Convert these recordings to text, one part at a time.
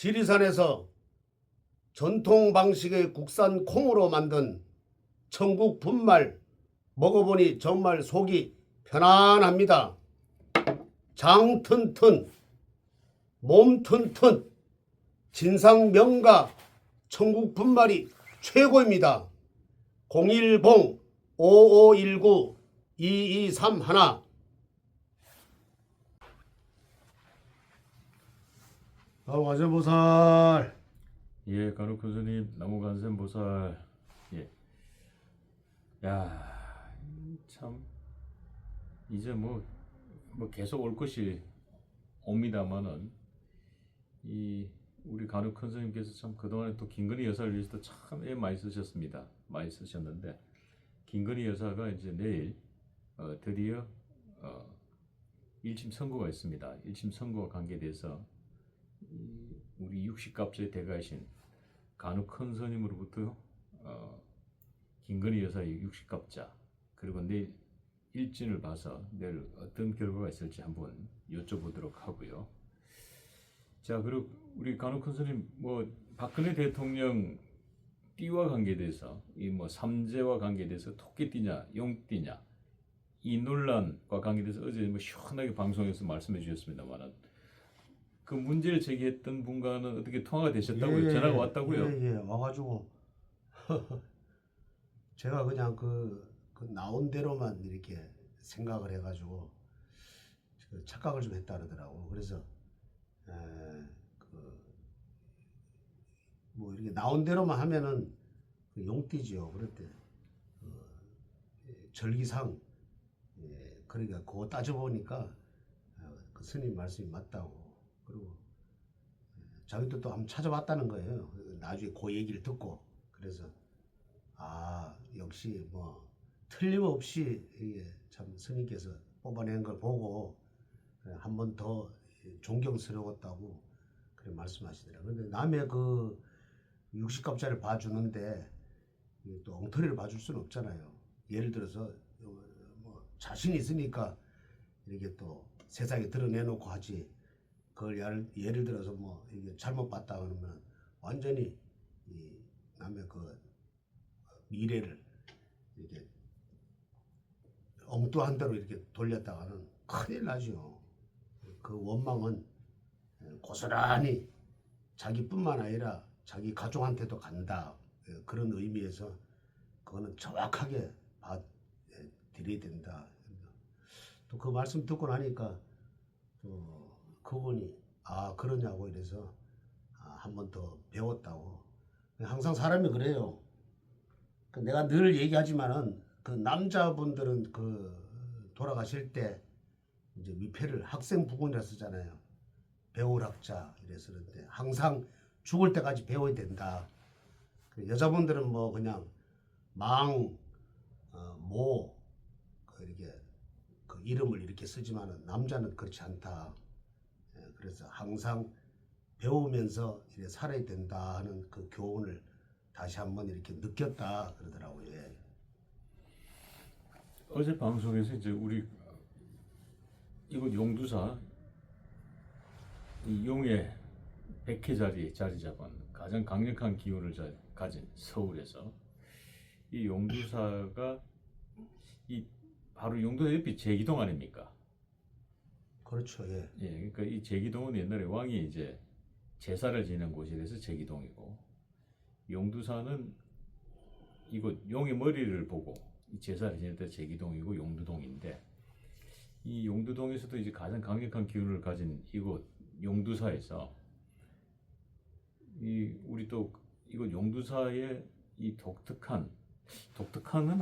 지리산에서 전통 방식의 국산 콩으로 만든 천국 분말 먹어보니 정말 속이 편안합니다. 장 튼튼, 몸 튼튼, 진상 명가 천국 분말이 최고입니다. 010-5519-2231 관세음보살. 예, 간혹 큰 스님, 나무관세음보살. 예, 야, 참 이제 뭐 계속 올 것이 옵니다만은 이 우리 간혹 큰 스님께서 참 그동안에 또 김건희 여사를 위해서 참 애 많이 쓰셨습니다. 많이 쓰셨는데 김건희 여사가 이제 내일 드디어 1심 선고가 있습니다. 1심 선고와 관계돼서 우리 60갑자의 대가이신 간혹 큰 스님으로부터 김건희 여사의 60갑자 그리고 내일 일진을 봐서 내일 어떤 결과가 있을지 한번 여쭤보도록 하고요. 자, 그리고 우리 간혹 큰 스님 뭐 박근혜 대통령 띠와 관계돼서 이 뭐 삼재와 관계돼서 토끼띠냐 용띠냐 이 논란과 관계돼서 어제 뭐 시원하게 방송에서 말씀해 주셨습니다만은 그 문제를 제기했던 분과는 어떻게 통화가 되셨다고요? 전화가 왔다고요? 예, 와가지고 제가 그냥 그 나온 대로만 이렇게 생각을 해가지고 착각을 좀 했다 그러더라고. 그래서 뭐 이렇게 나온 대로만 하면은 용띠지요. 그럴 때 절기상 그러니까 그거 따져보니까 그 스님 말씀이 맞다고. 그리고 자기도 또 한번 찾아봤다는 거예요. 나중에 그 얘기를 듣고. 그래서 역시 뭐 틀림없이 이게 참 스님께서 뽑아낸 걸 보고 한 번 더 존경스러웠다고 그래 말씀하시더라고요. 근데 남의 그 60갑자를 봐주는데 또 엉터리를 봐줄 수는 없잖아요. 예를 들어서 뭐 자신 있으니까 이렇게 또 세상에 드러내놓고 하지. 그걸 예를 들어서 뭐 이게 잘못 봤다 그러면 완전히 이 남의 그 미래를 이렇게 엉뚱한 대로 이렇게 돌렸다가는 큰일 나죠. 그 원망은 고스란히 자기뿐만 아니라 자기 가족한테도 간다. 그런 의미에서 그거는 정확하게 드려야 된다. 또 그 말씀 듣고 나니까 또 그분이 그러냐고 이래서 한 번 더 배웠다고. 항상 사람이 그래요. 내가 늘 얘기하지만은 그 남자분들은 그 돌아가실 때 이제 위패를 학생 부군이라 쓰잖아요. 배울 학자 이래서 그런데 항상 죽을 때까지 배워야 된다. 그 여자분들은 뭐 그냥 모 이렇게 그 이름을 이렇게 쓰지만은 남자는 그렇지 않다. 그래서 항상 배우면서 이렇게 살아야 된다 하는 그 교훈을 다시 한번 이렇게 느꼈다 그러더라고요. 예. 어제 방송에서 이제 우리 이곳 용두사 이 용의 100회 자리 잡은 가장 강력한 기운을 가진 서울에서 이 용두사가 이 바로 용두사 옆이 제기동 아닙니까? 그렇죠. 예. 예, 그러니까 이 제기동은 옛날에 왕이 이제 제사를 지내는 곳이라서 제기동이고 용두사는 이곳 용의 머리를 보고 이 제사를 지낼 때 제기동이고 용두동인데 이 용두동에서도 이제 가장 강력한 기운을 가진 이곳 용두사에서 이 우리 또 이곳 용두사의 이 독특한은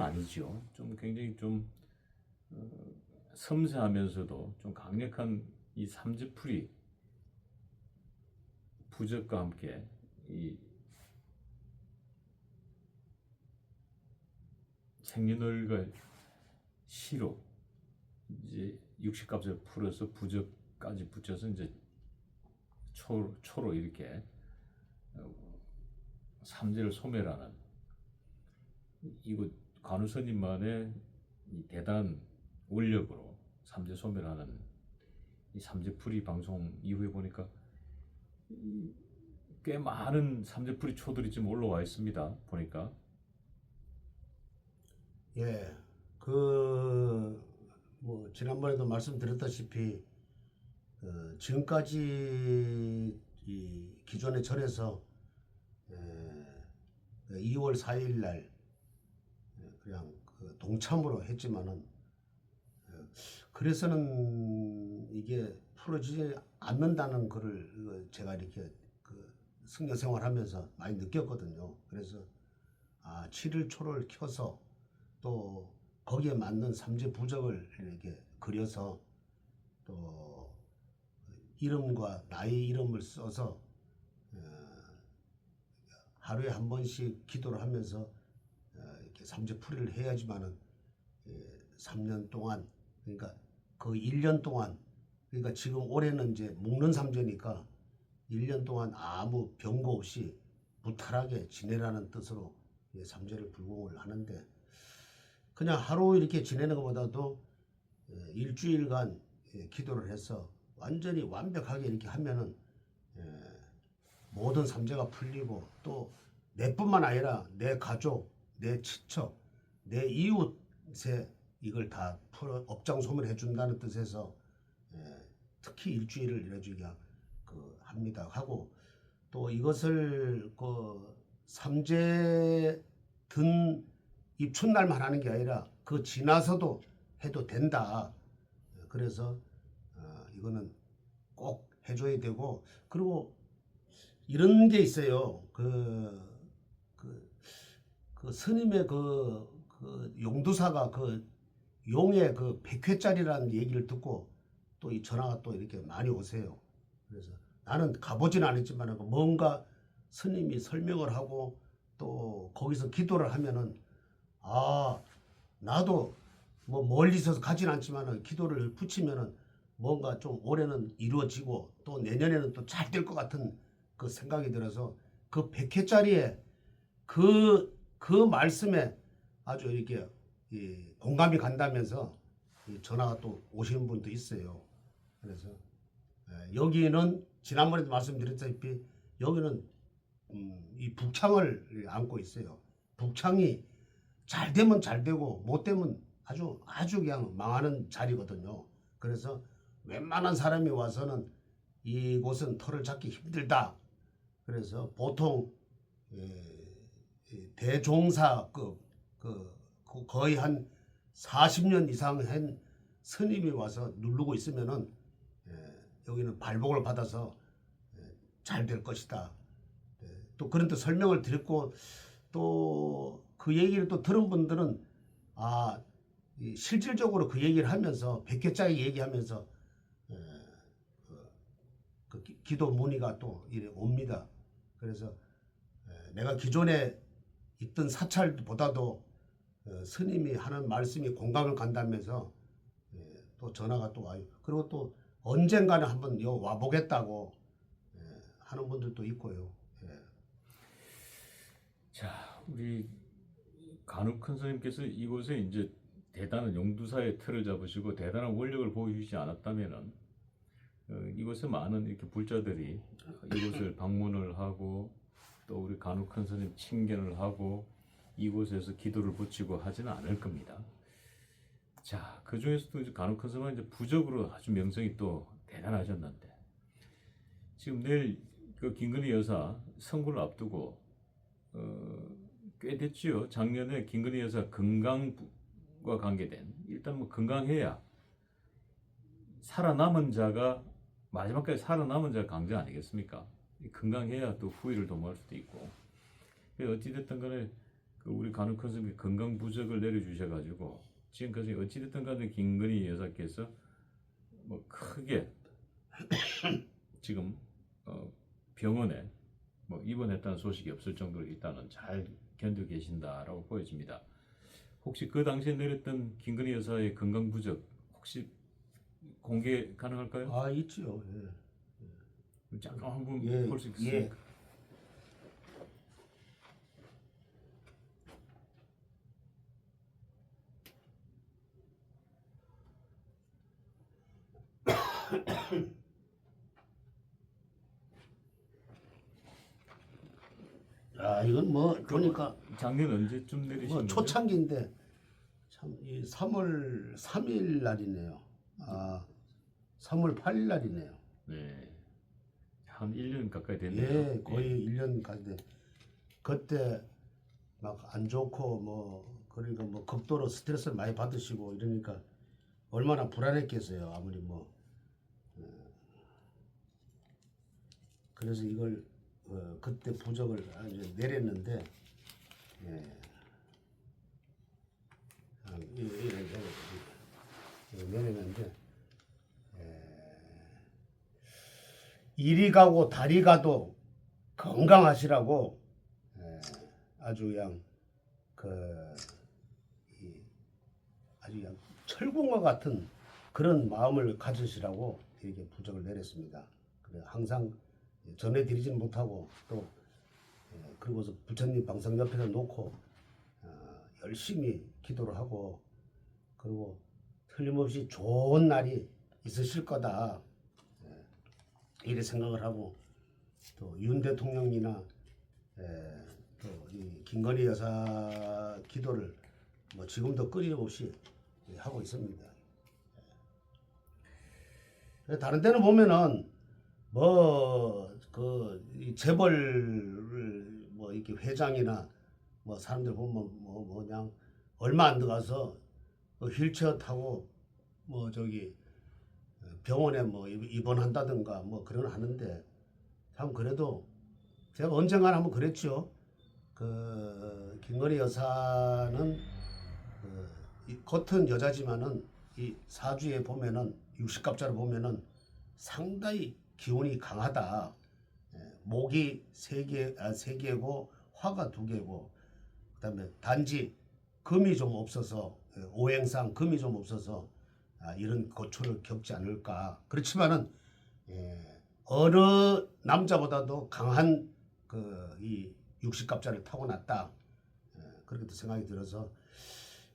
아니죠. 좀 굉장히 좀 섬세하면서도 좀 강력한 이 삼지풀이 부적과 함께 이 생년월일 시로 이제 60갑자를 풀어서 부적까지 붙여서 이제 초로 이렇게 삼재를 소멸하는 이곳 관우스님만의 이 대단한 원력으로 삼재 소멸하는 이 삼재풀이 방송 이후에 보니까 꽤 많은 삼재풀이 초들이 지금 올라와 있습니다. 보니까. 예, 뭐 지난번에도 말씀드렸다시피 지금까지 이 기존의 절에서 2월 4일 날 그냥 동참으로 했지만은 그래서는 이게 풀어지지 않는다는 거를 제가 이렇게 승려 생활하면서 많이 느꼈거든요. 그래서 7일 초를 켜서 또 거기에 맞는 삼재 부적을 이렇게 그려서 또 이름과 나의 이름을 써서 하루에 한 번씩 기도를 하면서 이렇게 삼재풀이를 해야지만은 3년 동안, 그러니까 그 1년 동안, 그러니까 지금 올해는 이제 목련 삼재니까 1년 동안 아무 병고 없이 무탈하게 지내라는 뜻으로 삼재를 불공을 하는데, 그냥 하루 이렇게 지내는 것보다도 일주일간 기도를 해서 완전히 완벽하게 이렇게 하면은 모든 삼재가 풀리고, 또 내뿐만 아니라 내 가족, 내 친척, 내 이웃에 이걸 다 풀어 업장소멸 해준다는 뜻에서 특히 일주일을 이래주기 합니다. 하고, 또 이것을 삼재 든 입춘날만 하는 게 아니라 그 지나서도 해도 된다. 그래서 이거는 꼭 해줘야 되고, 그리고 이런 게 있어요. 스님의 용두사가 용의 100회짜리라는 얘기를 듣고 또 이 전화가 또 이렇게 많이 오세요. 그래서 나는 가보진 않았지만 뭔가 스님이 설명을 하고 또 거기서 기도를 하면은 나도 뭐 멀리 있어서 가진 않지만 기도를 붙이면은 뭔가 좀 올해는 이루어지고 또 내년에는 또 잘 될 것 같은 그 생각이 들어서 100회짜리에 그 말씀에 아주 이렇게 공감이 간다면서 전화가 또 오시는 분도 있어요. 그래서 여기는 지난번에도 말씀드렸다시피 여기는 이 북창을 안고 있어요. 북창이 잘 되면 잘 되고 못 되면 아주 그냥 망하는 자리거든요. 그래서 웬만한 사람이 와서는 이곳은 터를 잡기 힘들다. 그래서 보통 대종사급 거의 한 40년 이상 한 스님이 와서 누르고 있으면은 여기는 발복을 받아서 잘 될 것이다. 또 그런 또 설명을 드렸고, 또 그 얘기를 또 들은 분들은 실질적으로 그 얘기를 하면서 100회짜리 얘기하면서 기도 문의가 또 이래 옵니다. 그래서 내가 기존에 있던 사찰보다도 스님이 하는 말씀이 공감을 간다면서 또 전화가 또 와요. 그리고 또 언젠가는 한번 와보겠다고 하는 분들도 있고요. 자, 우리 간혹 큰 스님께서 이곳에 이제 대단한 용두사의 틀을 잡으시고 대단한 원력을 보여주지 않았다면은 이곳에 많은 이렇게 불자들이 이곳을 방문을 하고 또 우리 간혹 큰 스님 칭견을 하고 이곳에서 기도를 붙이고 하지는 않을 겁니다. 자, 그 중에서도 이제 간혹 큰 스님은 이제 부적으로 아주 명성이 또 대단하셨는데, 지금 내일 그 김건희 여사 선거를 앞두고 꽤 됐지요. 작년에 김건희 여사 건강과 관계된, 일단 뭐 건강해야 살아남은 자가 마지막까지 살아남은 자가 강자 아니겠습니까? 건강해야 또 후위를 도모할 수도 있고. 어찌됐든 간에 우리 간혹 큰 스님이 건강 부적을 내려주셔가지고 지금까지 어찌됐든 간에 김건희 여사께서 뭐 크게 지금 병원에 뭐 입원했다는 소식이 없을 정도로 일단은 잘 견디고 계신다라고 보여집니다. 혹시 그 당시에 내렸던 김건희 여사의 건강 부적 혹시 공개 가능할까요? 있지요. 잠깐 한번 볼 수 있겠습니까? 이건 뭐 보니까 작년 언제쯤 내리신 뭐 거예요? 초창기인데 참 이 3월 3일 날이네요. 3월 8일 날이네요. 네. 한 1년 가까이 됐네요. 예, 거의 1년 가는데 그때 막 안 좋고 뭐 그러니까 뭐 극도로 스트레스를 많이 받으시고 이러니까 얼마나 불안했겠어요. 아무리 뭐 그래서 이걸 그때 부적을 이제 내렸는데 예. 내렸는데 이리 가고 다리 가도 건강하시라고 아주 그냥 아주 그냥 철공과 같은 그런 마음을 가지시라고 이렇게 부적을 내렸습니다. 그래 항상 전해드리지는 못하고 또 그리고서 부처님 방석 옆에다 놓고 열심히 기도를 하고 그리고 틀림없이 좋은 날이 있으실 거다 이렇게 생각을 하고 또 윤 대통령이나 또 이 김건희 여사 기도를 뭐 지금도 끊임없이 하고 있습니다. 다른 데는 보면은 뭐 그 재벌 뭐 이렇게 회장이나 뭐 사람들 보면 뭐 그냥 얼마 안 들어가서 휠체어 타고 뭐 저기 병원에 뭐 입원한다든가 뭐 그런 하는데 참 그래도 제가 언젠가 한번 그랬죠. 그 김건희 여사는 이 겉은 여자지만은 이 사주에 보면은 육식갑자를 보면은 상당히 기운이 강하다. 목이 세 개고 화가 2개고 그다음에 단지 금이 좀 없어서 오행상 금이 좀 없어서 이런 고초를 겪지 않을까. 그렇지만은 어느 남자보다도 강한 이 육식갑자를 타고났다. 그렇게 생각이 들어서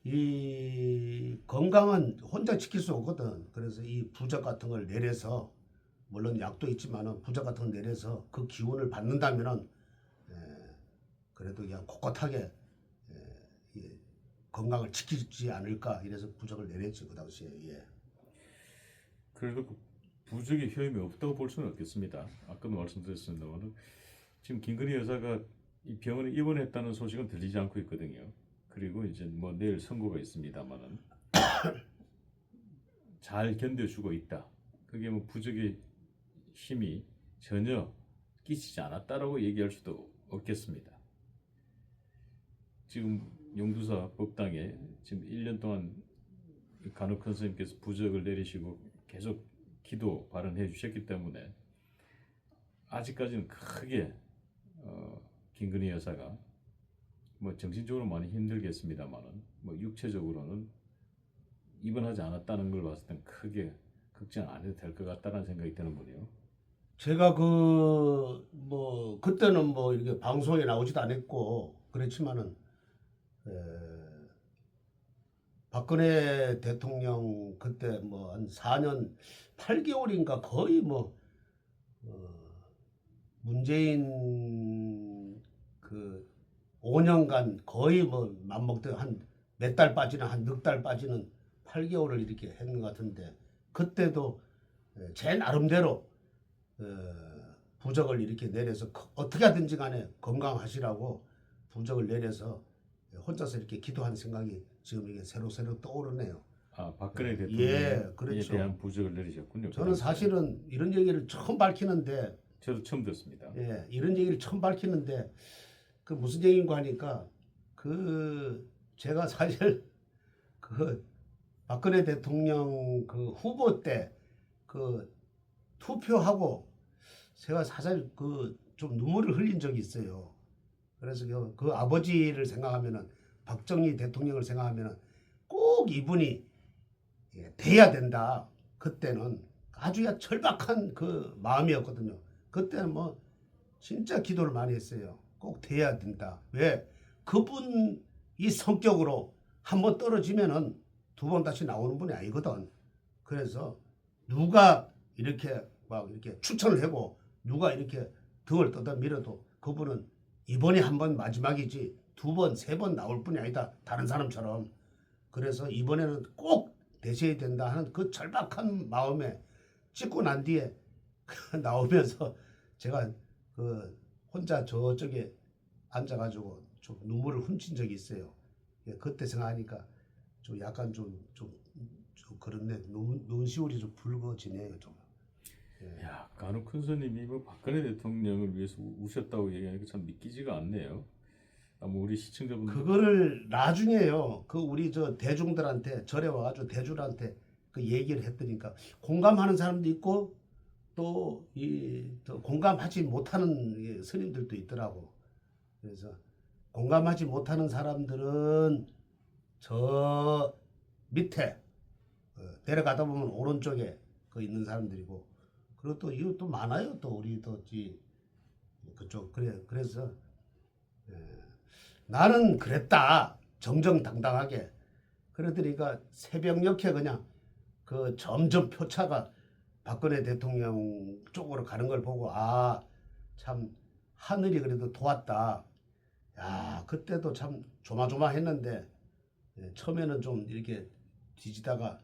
이 건강은 혼자 지킬 수 없거든. 그래서 이 부적 같은 걸 내려서 물론 약도 있지만은 부적 같은 걸 내려서 그 기운을 받는다면은 그래도 그냥 꼿꼿하게 건강을 지키지 않을까 이래서 부적을 내렸죠 그 당시에. 예. 그래도 그 부적의 효임이 없다고 볼 수는 없겠습니다. 아까도 말씀드렸습니다만 지금 김건희 여사가 이 병원에 입원했다는 소식은 들리지 않고 있거든요. 그리고 이제 뭐 내일 선고가 있습니다만은 잘 견뎌주고 있다. 그게 뭐 부적의 힘이 전혀 끼치지 않았다라고 얘기할 수도 없겠습니다. 지금 용두사 법당에 지금 1년 동안 간혹 큰 스님께서 부적을 내리시고 계속 기도 발언해 주셨기 때문에 아직까지는 크게 김건희 여사가 뭐 정신적으로 많이 힘들겠습니다만은 뭐 육체적으로는 입원하지 않았다는 걸 봤을 땐 크게 걱정 안 해도 될 것 같다는 생각이 드는군요. 제가 뭐 그때는 뭐 이렇게 방송에 나오지도 않았고 그렇지만은 박근혜 대통령 그때 뭐 한 4년 8개월인가 거의 뭐 문재인 그 5년간 거의 뭐 맘먹던 한 몇 달 빠지는 한 넉 달 빠지는 8개월을 이렇게 했는 것 같은데 그때도 제 나름대로 부적을 이렇게 내려서 어떻게 하든지 간에 건강하시라고 부적을 내려서 혼자서 이렇게 기도한 생각이 지금 이게 새록새록 떠오르네요. 박근혜 대통령에 예, 그렇죠. 대한 부적을 내리셨군요. 저는 사실은 이런 얘기를 처음 밝히는데 저도 처음 듣습니다. 예, 이런 얘기를 처음 밝히는데 그 무슨 얘기인가 하니까 제가 사실 박근혜 대통령 후보 때 투표하고 제가 사실 좀 눈물을 흘린 적이 있어요. 그래서 그 아버지를 생각하면은 박정희 대통령을 생각하면은 꼭 이분이 돼야 된다. 그때는 아주 절박한 그 마음이었거든요. 그때는 뭐 진짜 기도를 많이 했어요. 꼭 돼야 된다. 왜? 그분이 성격으로 한번 떨어지면은 2번 다시 나오는 분이 아니거든. 그래서 누가 이렇게 막 이렇게 추천을 하고 누가 이렇게 등을 떠다 밀어도 그분은 이번이 한 번 마지막이지 두 번, 세 번 나올 뿐이 아니다. 다른 사람처럼. 그래서 이번에는 꼭 되셔야 된다 하는 그 절박한 마음에 찍고 난 뒤에 나오면서 제가 그 혼자 저쪽에 앉아가지고 좀 눈물을 훔친 적이 있어요. 예, 그때 생각하니까 좀 약간 좀 그렇네. 눈시울이 좀 붉어지네요. 좀. 예. 야, 간혹 큰 스님이 뭐 박근혜 대통령을 위해서 우셨다고 얘기하니까 참 믿기지가 않네요. 아마 우리 시청자분들 그거를 나중에요. 그 우리 저 대중들한테 절에 와가지고 대중한테 그 얘기를 했더니까 공감하는 사람도 있고 또 이 공감하지 못하는 이 스님들도 있더라고. 그래서 공감하지 못하는 사람들은 저 밑에 내려가다 보면 오른쪽에 그 있는 사람들이고 그리고 또 이거 또 많아요. 또 우리 또 그쪽 그래서 나는 그랬다 정정당당하게 그러더니까 새벽녘에 그냥 그 점점 표차가 박근혜 대통령 쪽으로 가는 걸 보고 아 참 하늘이 그래도 도왔다. 야 그때도 참 조마조마했는데 처음에는 좀 이렇게 뒤지다가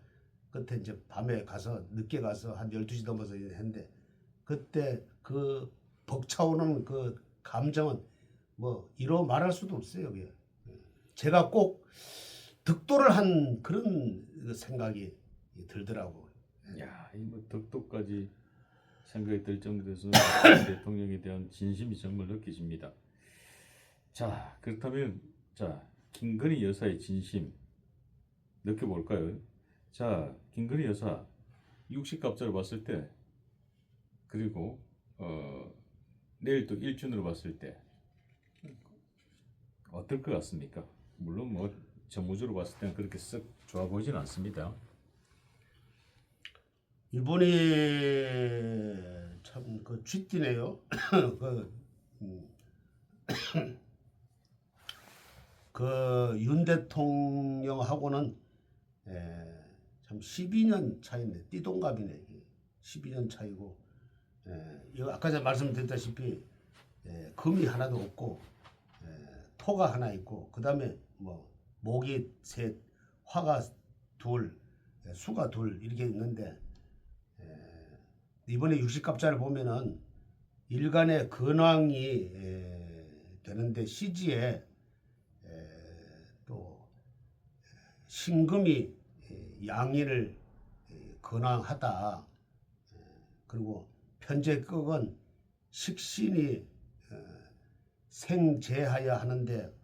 끝에 이제 밤에 가서 늦게 가서 한 12시 넘어서 했는데 그때 그 벅차오는 그 감정은 뭐 이로 말할 수도 없어요. 그게. 제가 꼭 득도를 한 그런 생각이 들더라고. 야, 이 뭐 덕도까지 생각이 들 정도에서 대통령에 대한 진심이 정말 느껴집니다. 자, 그렇다면 자, 김건희 여사의 진심 느껴볼까요? 자, 김건희 여사 60갑자를 봤을 때 그리고 내일 또 일준으로 봤을 때 어떨 것 같습니까? 물론 뭐 전무주로 봤을 때는 그렇게 썩 좋아 보이진 않습니다. 이번에 참 그 쥐띠네요. 그윤 대통령하고는 참 12년 차이네. 띠동갑이네. 12년 차이고 이거 아까 제가 말씀드렸다시피 금이 하나도 없고 토가 하나 있고 그 다음에 뭐 목이 셋, 화가 둘, 수가 둘 이렇게 있는데 이번에 60갑자를 보면은 일간의 근황이 되는데 시지에 또 신금이 양인을 근황하다. 그리고 편제격은 식신이 생재하여 하는데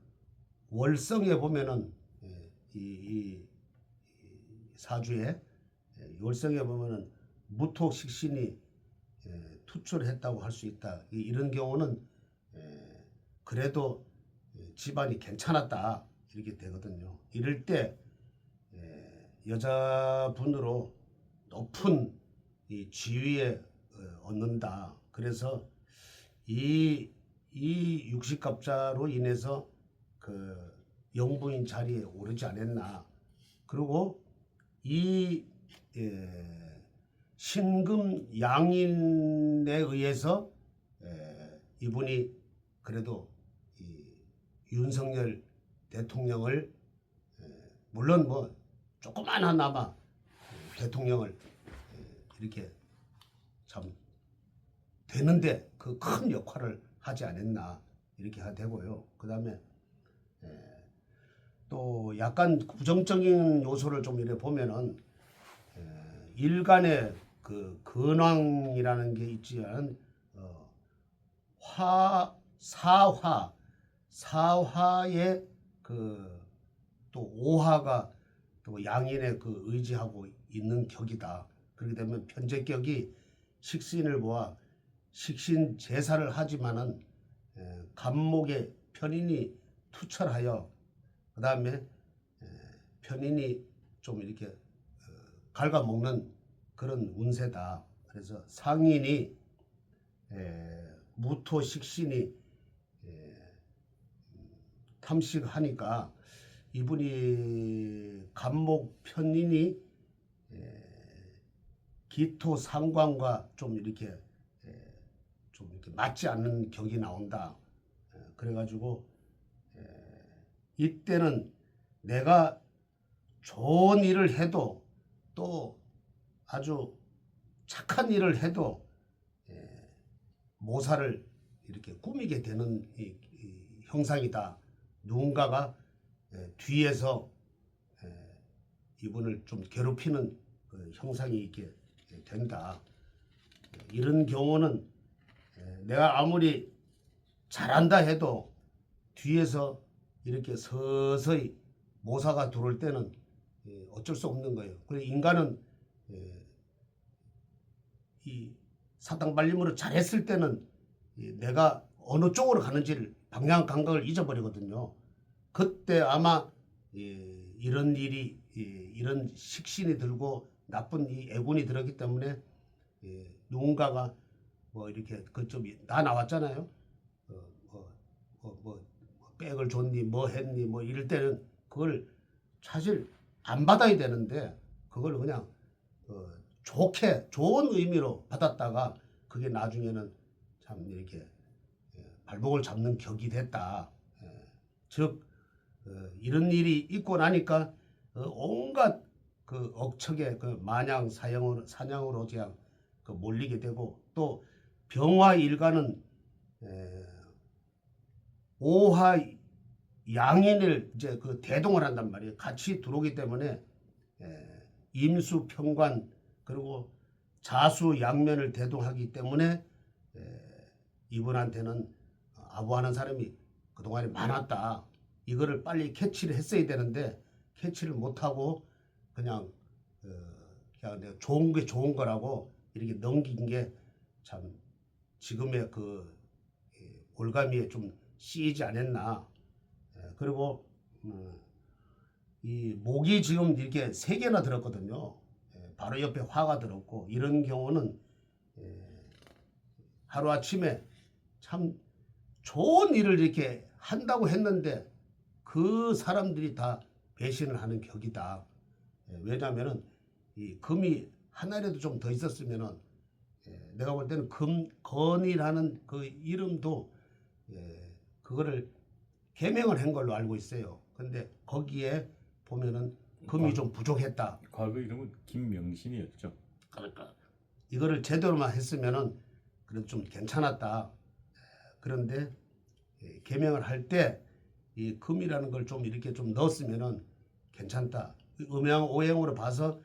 월성에 보면은 이 사주에 월성에 보면은 무토식신이 투출했다고 할 수 있다. 이런 경우는 그래도 집안이 괜찮았다 이렇게 되거든요. 이럴 때 여자분으로 높은 이 지위에 얻는다. 그래서 이 60갑자로 인해서 그 영부인 자리에 오르지 않았나. 그리고 이 신금 양인에 의해서 이분이 그래도 이 윤석열 대통령을 물론 뭐 조그마나마 대통령을 이렇게 참 되는데 그 큰 역할을 하지 않았나 이렇게 되고요. 그 다음에 또 약간 부정적인 요소를 좀 이렇게 보면은 일간의 그 근황이라는 게 있지만 사화의 그 또 오화가 또 양인의 그 의지하고 있는 격이다. 그렇게 되면 편제격이 식신을 모아 식신 제사를 하지만은 간목의 편인이 투철하여 그 다음에 편인이 좀 이렇게 갉아먹는 그런 운세다. 그래서 상인이 무토식신이 탐식하니까 이분이 간목 편인이 기토 상관과 좀 이렇게 맞지 않는 격이 나온다. 그래가지고 이때는 내가 좋은 일을 해도 또 아주 착한 일을 해도 모사를 이렇게 꾸미게 되는 이 형상이다. 누군가가 뒤에서 이분을 좀 괴롭히는 그 형상이 있게 된다. 이런 경우는 내가 아무리 잘한다 해도 뒤에서 이렇게 서서히 모사가 들어올 때는 어쩔 수 없는 거예요. 그래서 인간은 이 사탕발림으로 잘했을 때는 내가 어느 쪽으로 가는지를 방향 감각을 잊어버리거든요. 그때 아마 이런 일이 이런 식신이 들고 나쁜 이 애군이 들었기 때문에 누군가가 뭐 이렇게 그좀 다 나왔잖아요. 뭐 백을 줬니 뭐 했니 뭐 이럴 때는 그걸 사실 안 받아야 되는데 그걸 그냥 좋게 좋은 의미로 받았다가 그게 나중에는 참 이렇게 발목을 잡는 격이 됐다. 즉 이런 일이 있고 나니까 온갖 그 억척의 그 마냥 사냥으로 그냥 그 몰리게 되고 또 병화 일간은 오화 양인을 이제 그 대동을 한단 말이에요. 같이 들어오기 때문에 임수 평관 그리고 자수 양면을 대동하기 때문에 이분한테는 아부하는 사람이 그동안에 많았다. 이거를 빨리 캐치를 했어야 되는데 캐치를 못하고 그냥 그냥 좋은 게 좋은 거라고 이렇게 넘긴 게 참 지금의 그 올가미에 좀 씌이지 않았나. 그리고 이 목이 지금 이렇게 3개나 들었거든요. 바로 옆에 화가 들었고 이런 경우는 하루아침에 참 좋은 일을 이렇게 한다고 했는데 그 사람들이 다 배신을 하는 격이다. 왜냐하면은 이 금이 하나라도 좀 더 있었으면은 내가 볼 때는 건이라는 그 이름도 그거를 개명을 한 걸로 알고 있어요. 근데 거기에 보면은 금이 좀 부족했다. 과거 이름은 김명신이었죠. 그러니까 이거를 제대로만 했으면은 그래도 좀 괜찮았다. 그런데 개명을 할 때 이 금이라는 걸 좀 이렇게 좀 넣었으면은 괜찮다. 음양 오행으로 봐서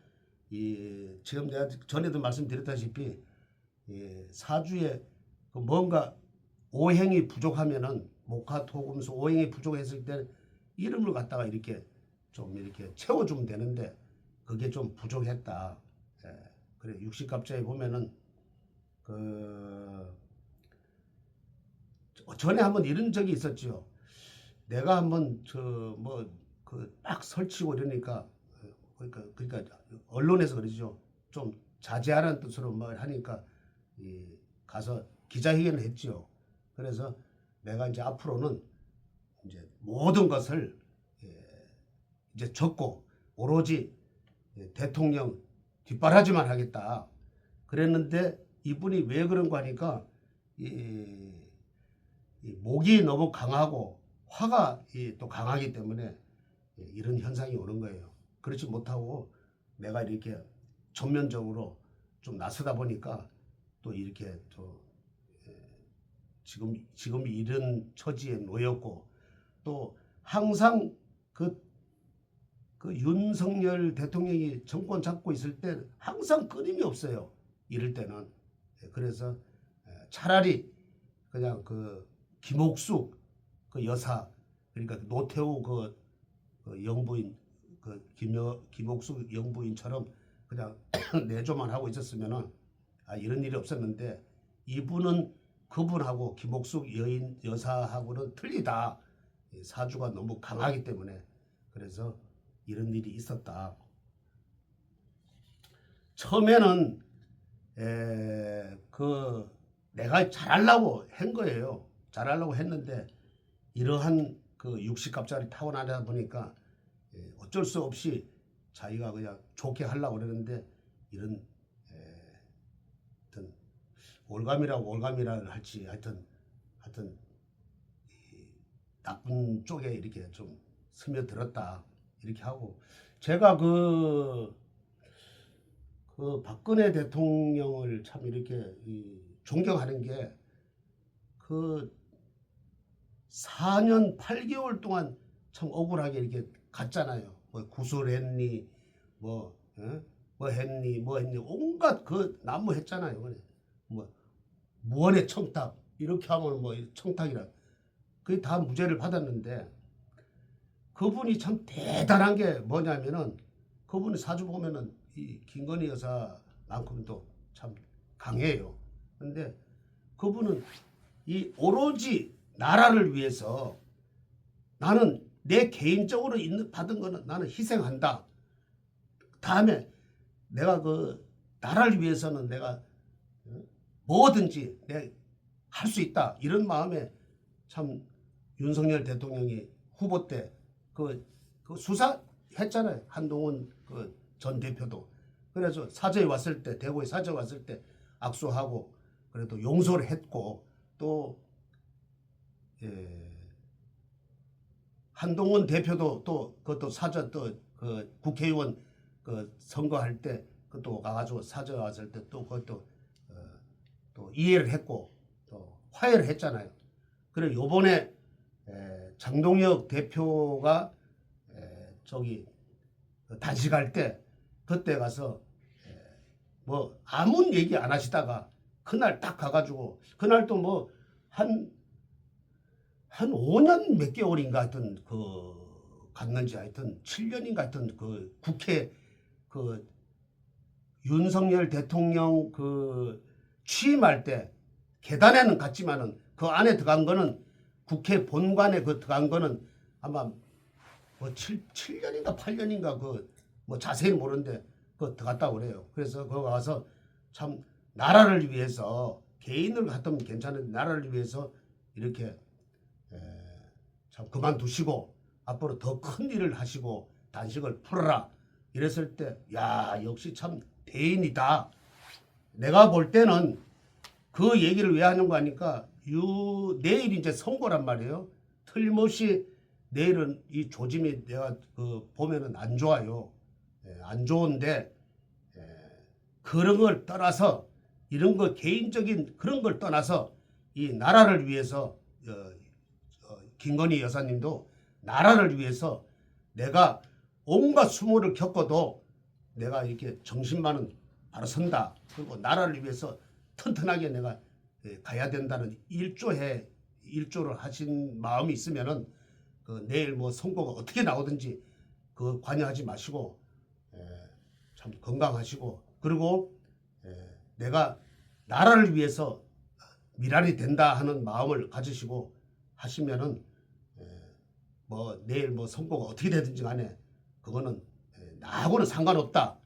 이 지금 내가 전에도 말씀드렸다시피 사주에 그 뭔가 오행이 부족하면은 목화토금수 오행이 부족했을 때 이름을 갖다가 이렇게 좀 이렇게 채워주면 되는데 그게 좀 부족했다. 그래 육식갑자에 보면은 그 전에 한번 이런 적이 있었죠. 내가 한번 막 설치고 이러니까 그러니까 언론에서 그러죠. 좀 자제하라는 뜻으로 말 하니까 가서 기자회견을 했죠. 그래서 내가 이제 앞으로는 이제 모든 것을 이제 적고 오로지 대통령 뒷바라지만 하겠다. 그랬는데 이분이 왜 그런 거 하니까 이 목이 너무 강하고 화가 또 강하기 때문에 이런 현상이 오는 거예요. 그렇지 못하고 내가 이렇게 전면적으로 좀 나서다 보니까 또 이렇게 또 지금 이런 처지에 놓였고 또 항상 그 윤석열 대통령이 정권 잡고 있을 때 항상 끊임이 없어요. 이럴 때는. 그래서 차라리 그냥 그 김옥숙 그 여사 그러니까 노태우 그 영부인 그 김옥숙 영부인처럼 그냥 내조만 하고 있었으면은 이런 일이 없었는데 이분은 그분하고 김옥숙 여사하고는 틀리다. 사주가 너무 강하기 때문에 그래서 이런 일이 있었다. 처음에는 내가 잘하려고 한 거예요. 잘하려고 했는데 이러한 그 육식갑자를 타고나다 보니까 어쩔 수 없이 자기가 그냥 좋게 하려고 그러는데 이런 하여튼 올감이라고 할지 하여튼 나쁜 쪽에 이렇게 좀 스며들었다 이렇게 하고 제가 그 박근혜 대통령을 참 이렇게 존경하는 게 그 4년 8개월 동안 참 억울하게 이렇게 갔잖아요. 뭐 구술했니 뭐 했니 온갖 그 난무했잖아요. 뭐 무언의 청탁 이렇게 하면 뭐 청탁이라 그게 다 무죄를 받았는데 그분이 참 대단한 게 뭐냐면은 그분이 사주 보면은 이 김건희 여사만큼도 참 강해요. 근데 그분은 이 오로지 나라를 위해서 나는 내 개인적으로 받은 거는 나는 희생한다. 다음에 내가 그 나라를 위해서는 내가 뭐든지 내가 할 수 있다. 이런 마음에 참 윤석열 대통령이 후보 때 그 수사했잖아요. 한동훈 그 전 대표도. 그래서 사저에 왔을 때 대구에 사저 왔을 때 악수하고 그래도 용서를 했고 또 한동훈 대표도 또 그것도 사저 또 그 국회의원 그 선거할 때 그것도 가가지고 사저 왔을 때 또 그것도 또 이해를 했고 또 화해를 했잖아요. 그래 요번에 장동혁 대표가 저기 단식할 때 그때 가서 뭐 아무 얘기 안 하시다가 그날 딱 가가지고 그날 또 뭐 한 5년 몇 개월인가 하여튼 그 갔는지 하여튼 7년인가 하여튼 그 국회 그 윤석열 대통령 그 취임할 때 계단에는 갔지만은 그 안에 들어간 거는 국회 본관에 그 들어간 거는 아마 뭐 7년인가 8년인가 그 뭐 자세히 모르는데 그 들어갔다고 그래요. 그래서 거기 가서 참 나라를 위해서 개인을 갔다면 괜찮은데 나라를 위해서 이렇게 참 그만두시고 앞으로 더 큰 일을 하시고 단식을 풀어라 이랬을 때 야 역시 참 대인이다. 내가 볼 때는 그 얘기를 왜 하는 거 아니까 내일 이제 선거란 말이에요. 틀림없이 내일은 이 조짐이 내가 그 보면은 안 좋아요. 안 좋은데 그런 걸 떠나서 이런 거 개인적인 그런 걸 떠나서 이 나라를 위해서 김건희 여사님도 나라를 위해서 내가 온갖 수모를 겪어도 내가 이렇게 정신만은 바로 선다. 그리고 나라를 위해서 튼튼하게 내가 가야 된다는 일조를 하신 마음이 있으면은 그 내일 뭐 선거가 어떻게 나오든지 그 관여하지 마시고 참 건강하시고 그리고 내가 나라를 위해서 미랄이 된다 하는 마음을 가지시고 하시면은 뭐 내일 뭐 선거가 어떻게 되든지 간에 그거는 나하고는 상관없다.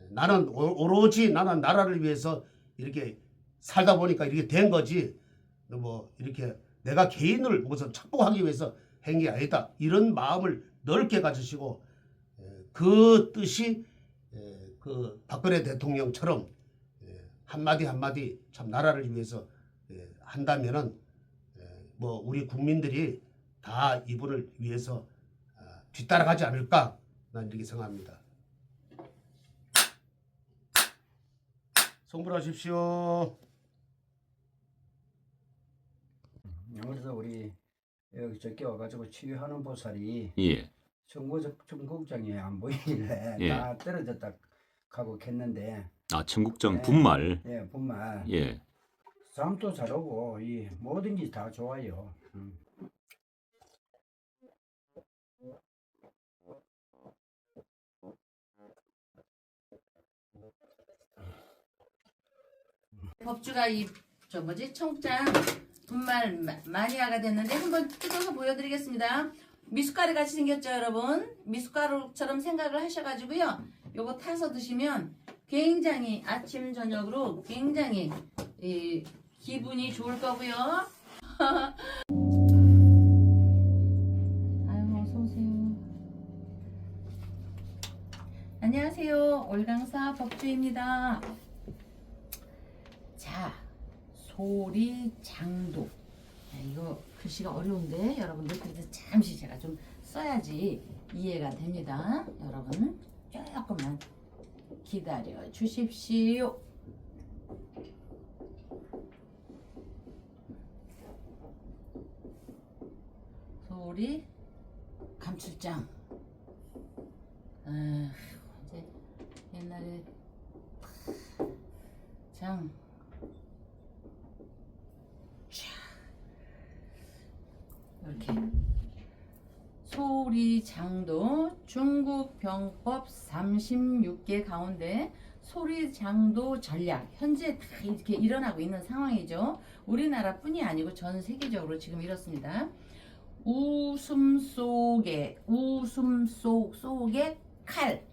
나는 오로지 나는 나라를 위해서 이렇게 살다 보니까 이렇게 된 거지. 뭐 이렇게 내가 개인을 무슨 착복하기 위해서 한 게 아니다. 이런 마음을 넓게 가지시고 그 뜻이 그 박근혜 대통령처럼 한마디 한마디 참 나라를 위해서 한다면은 뭐 우리 국민들이 다 이분을 위해서 뒤따라가지 않을까 난 이렇게 생각합니다. 성불하십시오. 그래서 우리 여기 저기 와가지고 치유하는 보살이 예. 청국장이 안 보이길래 예. 다 떨어졌다 하고 했는데 아, 청국장 네. 분말. 예, 분말 예. 잠도 잘 오고 이 뭐든지 다 좋아요. 법주가 저 뭐지 청국장 분말 마니아가 됐는데 한번 뜯어서 보여드리겠습니다. 미숫가루 같이 생겼죠, 여러분? 미숫가루처럼 생각을 하셔가지고요. 요거 타서 드시면 굉장히 아침 저녁으로 굉장히 기분이 좋을 거고요. 아유, 어서 오세요. 안녕하세요, 올강사 법주입니다. 자, 소리 장독. 이거 글씨가 어려운데 여러분들 그래도 잠시 제가 좀 써야지 이해가 됩니다. 여러분 조금만 기다려 주십시오. 소리 감출장. 이제 옛날에 장 이렇게 소리장도 중국 병법 36개 가운데 소리장도 전략 현재 다 이렇게 일어나고 있는 상황이죠. 우리나라뿐이 아니고 전 세계적으로 지금 이렇습니다. 웃음 속에 칼,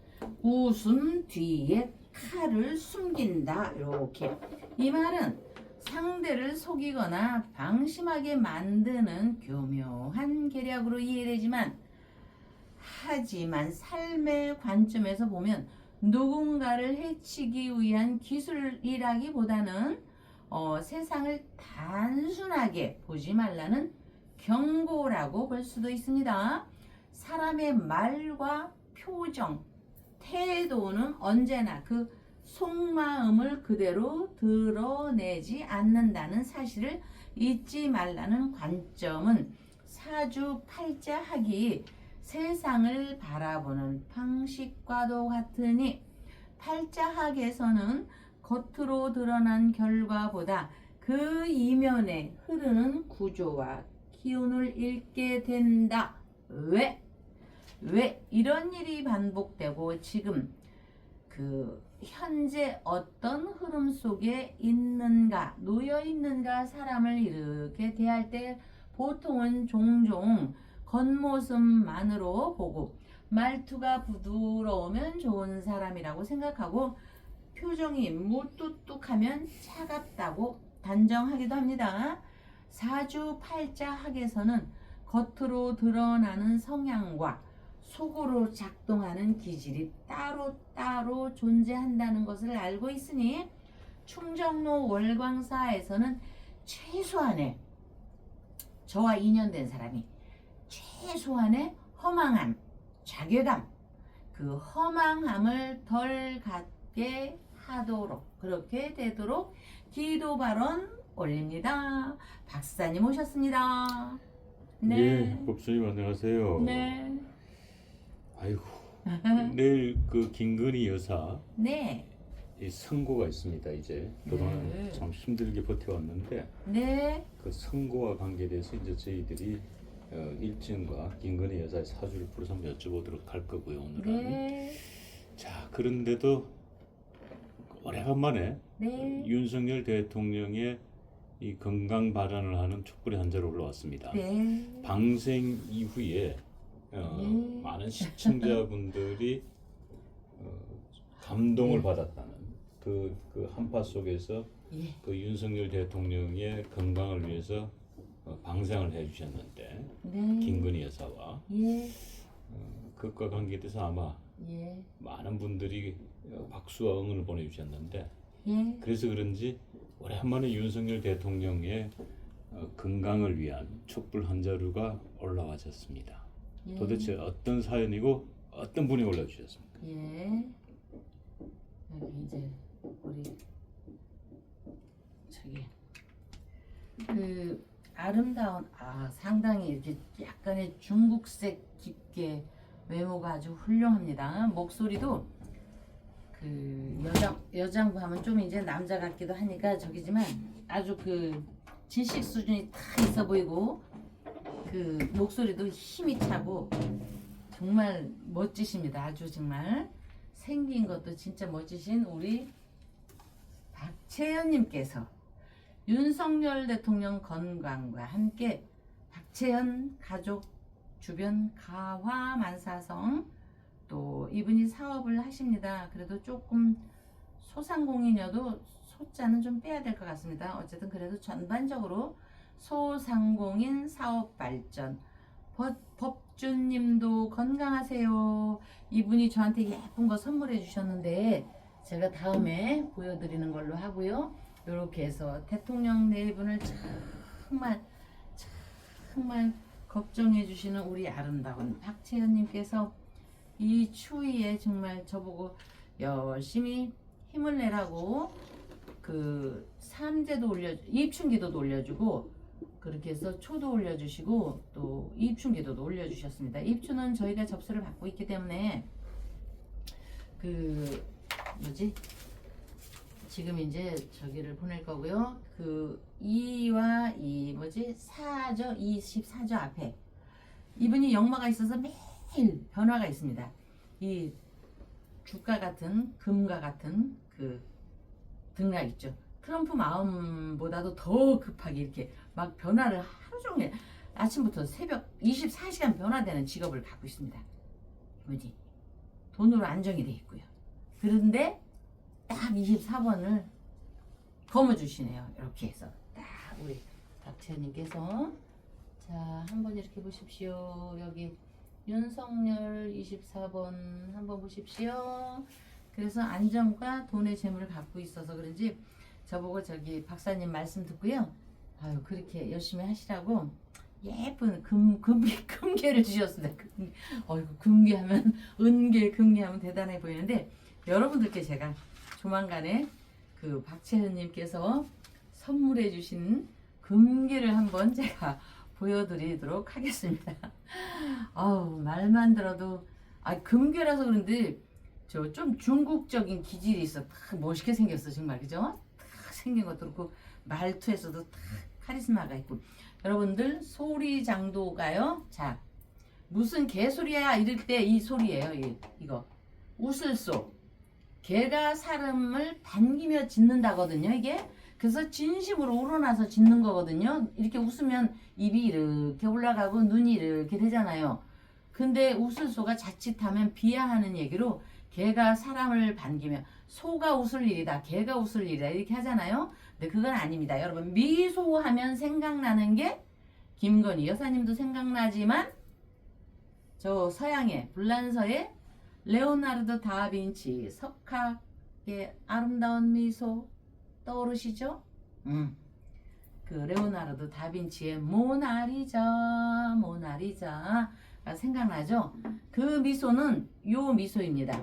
웃음 뒤에 칼을 숨긴다. 이렇게 이 말은 상대를 속이거나 방심하게 만드는 교묘한 계략으로 이해되지만 하지만 삶의 관점에서 보면 누군가를 해치기 위한 기술이라기보다는 세상을 단순하게 보지 말라는 경고라고 볼 수도 있습니다. 사람의 말과 표정, 태도는 언제나 그 속마음을 그대로 드러내지 않는다는 사실을 잊지 말라는 관점은 사주팔자학이 세상을 바라보는 방식과도 같으니 팔자학에서는 겉으로 드러난 결과보다 그 이면에 흐르는 구조와 기운을 읽게 된다. 왜 이런 일이 반복되고 지금 현재 어떤 흐름 속에 있는가, 놓여 있는가 사람을 이렇게 대할 때 보통은 종종 겉모습만으로 보고 말투가 부드러우면 좋은 사람이라고 생각하고 표정이 무뚝뚝하면 차갑다고 단정하기도 합니다. 사주팔자학에서는 겉으로 드러나는 성향과 속으로 작동하는 기질이 따로따로 존재한다는 것을 알고 있으니 충정로 월광사에서는 최소한의 저와 인연된 사람이 최소한의 허망함, 자괴감, 그 허망함을 덜 갖게 하도록 그렇게 되도록 기도 발언 올립니다. 박사님 오셨습니다. 네. 예, 법사님 안녕하세요. 네. 아이고, 내일 그 김건희 여사 네. 이 선고가 있습니다. 이제 그동안 네. 참 힘들게 버텨왔는데 네. 그 선고와 관계돼서 이제 저희들이 일정과 김건희 여사의 사주를 풀어서 한번 여쭤보도록 할 거고요. 오늘은. 네. 자, 그런데도 오래간만에 네. 윤석열 대통령의 이 건강 발언을 하는 촛불의 한자로 올라왔습니다. 네. 방생 이후에 네. 많은 시청자분들이 감동을 네. 받았다는 그 한파 속에서 예. 그 윤석열 대통령의 건강을 위해서 방생을 해주셨는데 네. 김건희 여사와 예. 그것과 관계돼서 아마 예. 많은 분들이 박수와 응원을 보내주셨는데 예. 그래서 그런지 오랜만에 윤석열 대통령의 건강을 위한 촛불 한 자루가 올라와졌습니다. 예. 도대체 어떤 사연이고 어떤 분이 올려주셨습니까? 예. 여기 이제 우리 저기 그 아름다운 상당히 이렇게 약간의 중국색 깊게 외모가 아주 훌륭합니다. 목소리도 그 여장부 하면 좀 이제 남자 같기도 하니까 저기지만 아주 그 지식 수준이 다 있어 보이고 그 목소리도 힘이 차고 정말 멋지십니다. 아주 정말 생긴 것도 진짜 멋지신 우리 박채연님께서 윤석열 대통령 건강과 함께 박채연 가족 주변 가화만사성 또 이분이 사업을 하십니다. 그래도 조금 소상공인이어도 소자는 좀 빼야 될 것 같습니다. 어쨌든 그래도 전반적으로 소상공인 사업 발전 법준님도 건강하세요. 이분이 저한테 예쁜 거 선물해 주셨는데 제가 다음에 보여드리는 걸로 하고요. 이렇게 해서 대통령 네 분을 정말 정말 걱정해 주시는 우리 아름다운 박채연님께서 이 추위에 정말 저보고 열심히 힘을 내라고 그 삼재도 입춘기도도 올려주고 그렇게 해서 초도 올려주시고 또 입춘기도도 올려주셨습니다. 입춘은 저희가 접수를 받고 있기 때문에 그 뭐지? 지금 이제 저기를 보낼 거고요. 그 2와 이 뭐지? 4죠? 24죠 앞에 이분이 역마가 있어서 매일 변화가 있습니다. 이 주가 같은 금과 같은 그 등락 있죠. 트럼프 마음보다도 더 급하게 이렇게 막 변화를 하루 종일 아침부터 새벽 24시간 변화되는 직업을 갖고 있습니다. 뭐지? 돈으로 안정이 돼 있고요. 그런데 딱 24번을 거머주시네요. 이렇게 해서 딱 우리 박채연님께서 자 한번 이렇게 보십시오. 여기 윤석열 24번 한번 보십시오. 그래서 안정과 돈의 재물을 갖고 있어서 그런지 저보고 저기 박사님 말씀 듣고요. 아유 그렇게 열심히 하시라고 예쁜 금괴를 주셨습니다. 어이구 금괴하면 은괴 금괴하면 대단해 보이는데 여러분들께 제가 조만간에 그 박채연님께서 선물해 주신 금괴를 한번 제가 보여드리도록 하겠습니다. 아우 말만 들어도 금괴라서 그런데 저 좀 중국적인 기질이 있어. 딱 멋있게 생겼어 정말 그죠? 딱 생긴 것도 그렇고 말투에서도 딱 카리스마가 있고 여러분들 소리장도가요. 자 무슨 개소리야 이럴 때 이 소리예요. 이거 웃을소. 개가 사람을 반기며 짖는다거든요 이게. 그래서 진심으로 우러나서 짖는 거거든요. 이렇게 웃으면 입이 이렇게 올라가고 눈이 이렇게 되잖아요. 근데 웃을소가 자칫하면 비하하는 얘기로 개가 사람을 반기며 소가 웃을 일이다 개가 웃을 일이다 이렇게 하잖아요. 근데 그건 아닙니다. 여러분 미소하면 생각나는 게 김건희 여사님도 생각나지만 저 서양의 불란서의 레오나르도 다빈치 석학의 아름다운 미소 떠오르시죠? 그 레오나르도 다빈치의 모나리자 생각나죠? 그 미소는 요 미소입니다.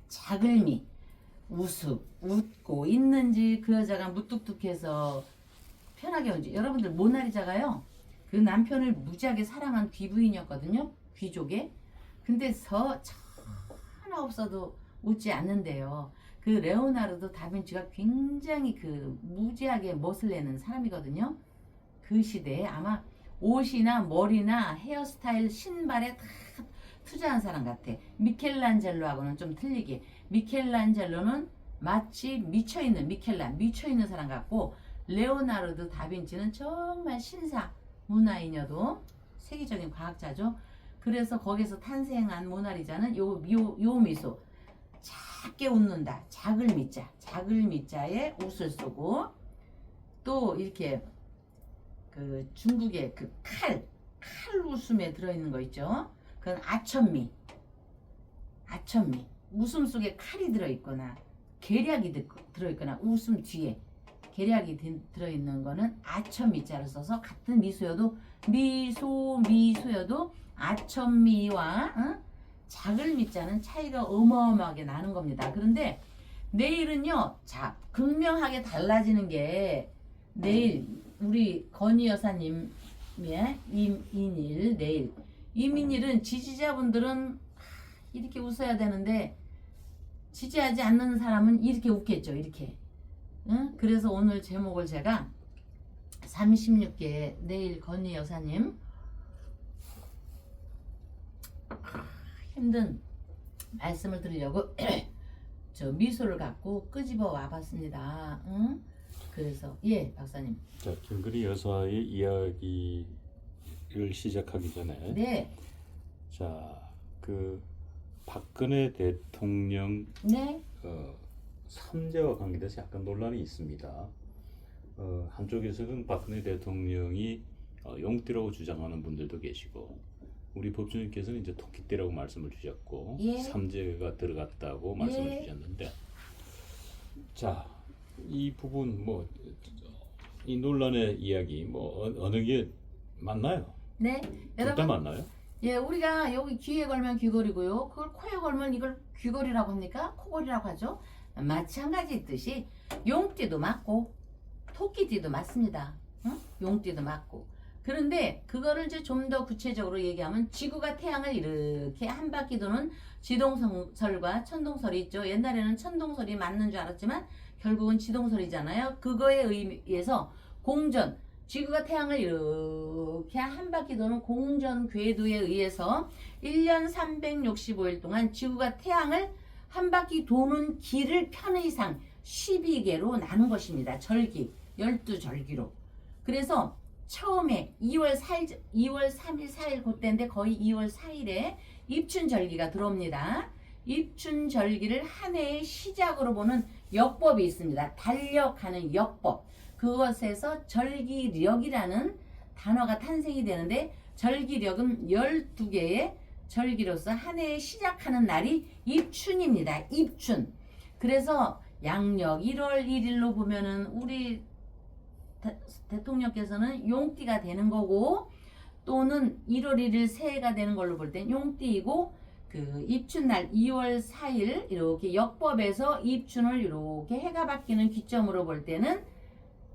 자글미 웃고 있는지 그 여자가 무뚝뚝해서 편하게 온지 여러분들 모나리자가요 그 남편을 무지하게 사랑한 귀부인이었거든요. 귀족의. 근데 하나 없어도 웃지 않는데요. 그 레오나르도 다빈치가 굉장히 그 무지하게 멋을 내는 사람이거든요. 그 시대에 아마 옷이나 머리나 헤어스타일 신발에 다 투자한 사람 같아. 미켈란젤로하고는 좀 틀리게 미켈란젤로는 마치 미쳐있는 사람 같고 레오나르도 다빈치는 정말 신사 문화인여도 세계적인 과학자죠. 그래서 거기서 탄생한 모나리자는 요 미소 작게 웃는다. 작을 미자에 웃을 쏘고 또 이렇게 그 중국의 그 칼 웃음에 들어있는 거 있죠. 그건 아천미 웃음 속에 칼이 들어있거나 계략이 들어있거나 웃음 뒤에 계략이 들어있는 거는 아천미자를 써서 같은 미소여도 미소여도 아천미와 작을 미자는 차이가 어마어마하게 나는 겁니다. 그런데 내일은요, 자, 극명하게 달라지는 게 내일 우리 건희 여사님의 이민일 내일 이민일은 지지자분들은 이렇게 웃어야 되는데 지지하지 않는 사람은 이렇게 웃겠죠. 이렇게. 응? 그래서 오늘 제목을 제가 36개 내일 건희 여사님 힘든 말씀을 드리려고 저 미소를 갖고 끄집어 와봤습니다. 응? 그래서 예 박사님. 자 김건희 여사의 이야기를 시작하기 전에 네. 자 그 박근혜 대통령 네. 삼재와 관계돼서 약간 논란이 있습니다. 한쪽에서는 박근혜 대통령이 용띠라고 주장하는 분들도 계시고 우리 법조님께서는 이제 토끼띠라고 말씀을 주셨고 예. 삼재가 들어갔다고 말씀을 예. 주셨는데 자 이 부분 뭐 이 논란의 이야기 뭐 어느 게 맞나요? 네, 둘 다 여러분. 맞나요? 예, 우리가 여기 귀에 걸면 귀걸이고요. 그걸 코에 걸면 이걸 귀걸이라고 합니까? 코걸이라고 하죠. 마찬가지듯이 용띠도 맞고 토끼띠도 맞습니다. 응? 용띠도 맞고. 그런데 그거를 이제 좀 더 구체적으로 얘기하면 지구가 태양을 이렇게 한 바퀴 도는 지동설과 천동설이 있죠. 옛날에는 천동설이 맞는 줄 알았지만 결국은 지동설이잖아요. 그거에 의해서 공전, 지구가 태양을 이렇게 한 바퀴 도는 공전 궤도에 의해서 1년 365일 동안 지구가 태양을 한 바퀴 도는 길을 편의상 12개로 나눈 것입니다. 절기, 12절기로. 그래서 처음에 2월 3일, 4일 그때인데 거의 2월 4일에 입춘절기가 들어옵니다. 입춘절기를 한 해의 시작으로 보는 역법이 있습니다. 달력하는 역법. 그것에서 절기력이라는 단어가 탄생이 되는데 절기력은 12개의 절기로서 한 해에 시작하는 날이 입춘입니다. 입춘. 그래서 양력 1월 1일로 보면은 우리 대통령께서는 용띠가 되는 거고 또는 1월 1일 새해가 되는 걸로 볼 땐 용띠이고 그 입춘날 2월 4일 이렇게 역법에서 입춘을 이렇게 해가 바뀌는 기점으로 볼 때는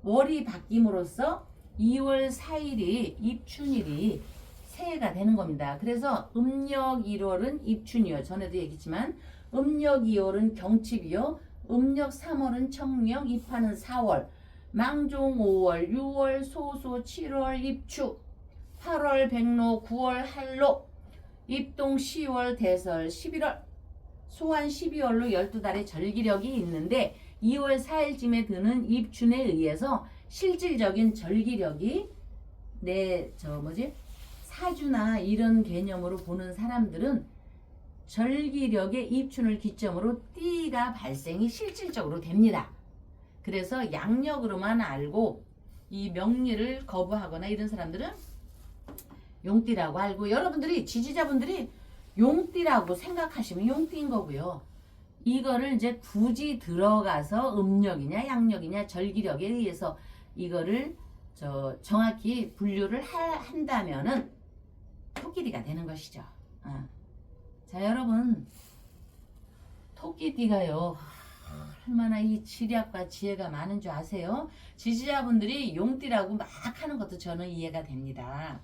월이 바뀜으로써 2월 4일이 입춘일이 새해가 되는 겁니다. 그래서 음력 1월은 입춘이요. 전에도 얘기했지만 음력 2월은 경칩이요. 음력 3월은 청령, 입하는 4월, 망종 5월, 6월 소소, 7월 입추, 8월 백로, 9월 할로, 입동 10월 대설, 11월 소환 12월로 12달의 절기력이 있는데 2월 4일쯤에 드는 입춘에 의해서 실질적인 절기력이 사주나 이런 개념으로 보는 사람들은 절기력의 입춘을 기점으로 띠가 발생이 실질적으로 됩니다. 그래서 양력으로만 알고 이 명리를 거부하거나 이런 사람들은 용띠라고 알고 여러분들이 지지자분들이 용띠라고 생각하시면 용띠인 거고요. 이거를 이제 굳이 들어가서 음력이냐 양력이냐 절기력에 의해서 이거를 정확히 분류를 한다면은 토끼띠가 되는 것이죠. 자 여러분 토끼띠가요 얼마나 이 지략과 지혜가 많은 줄 아세요? 지지자분들이 용띠라고 막 하는 것도 저는 이해가 됩니다.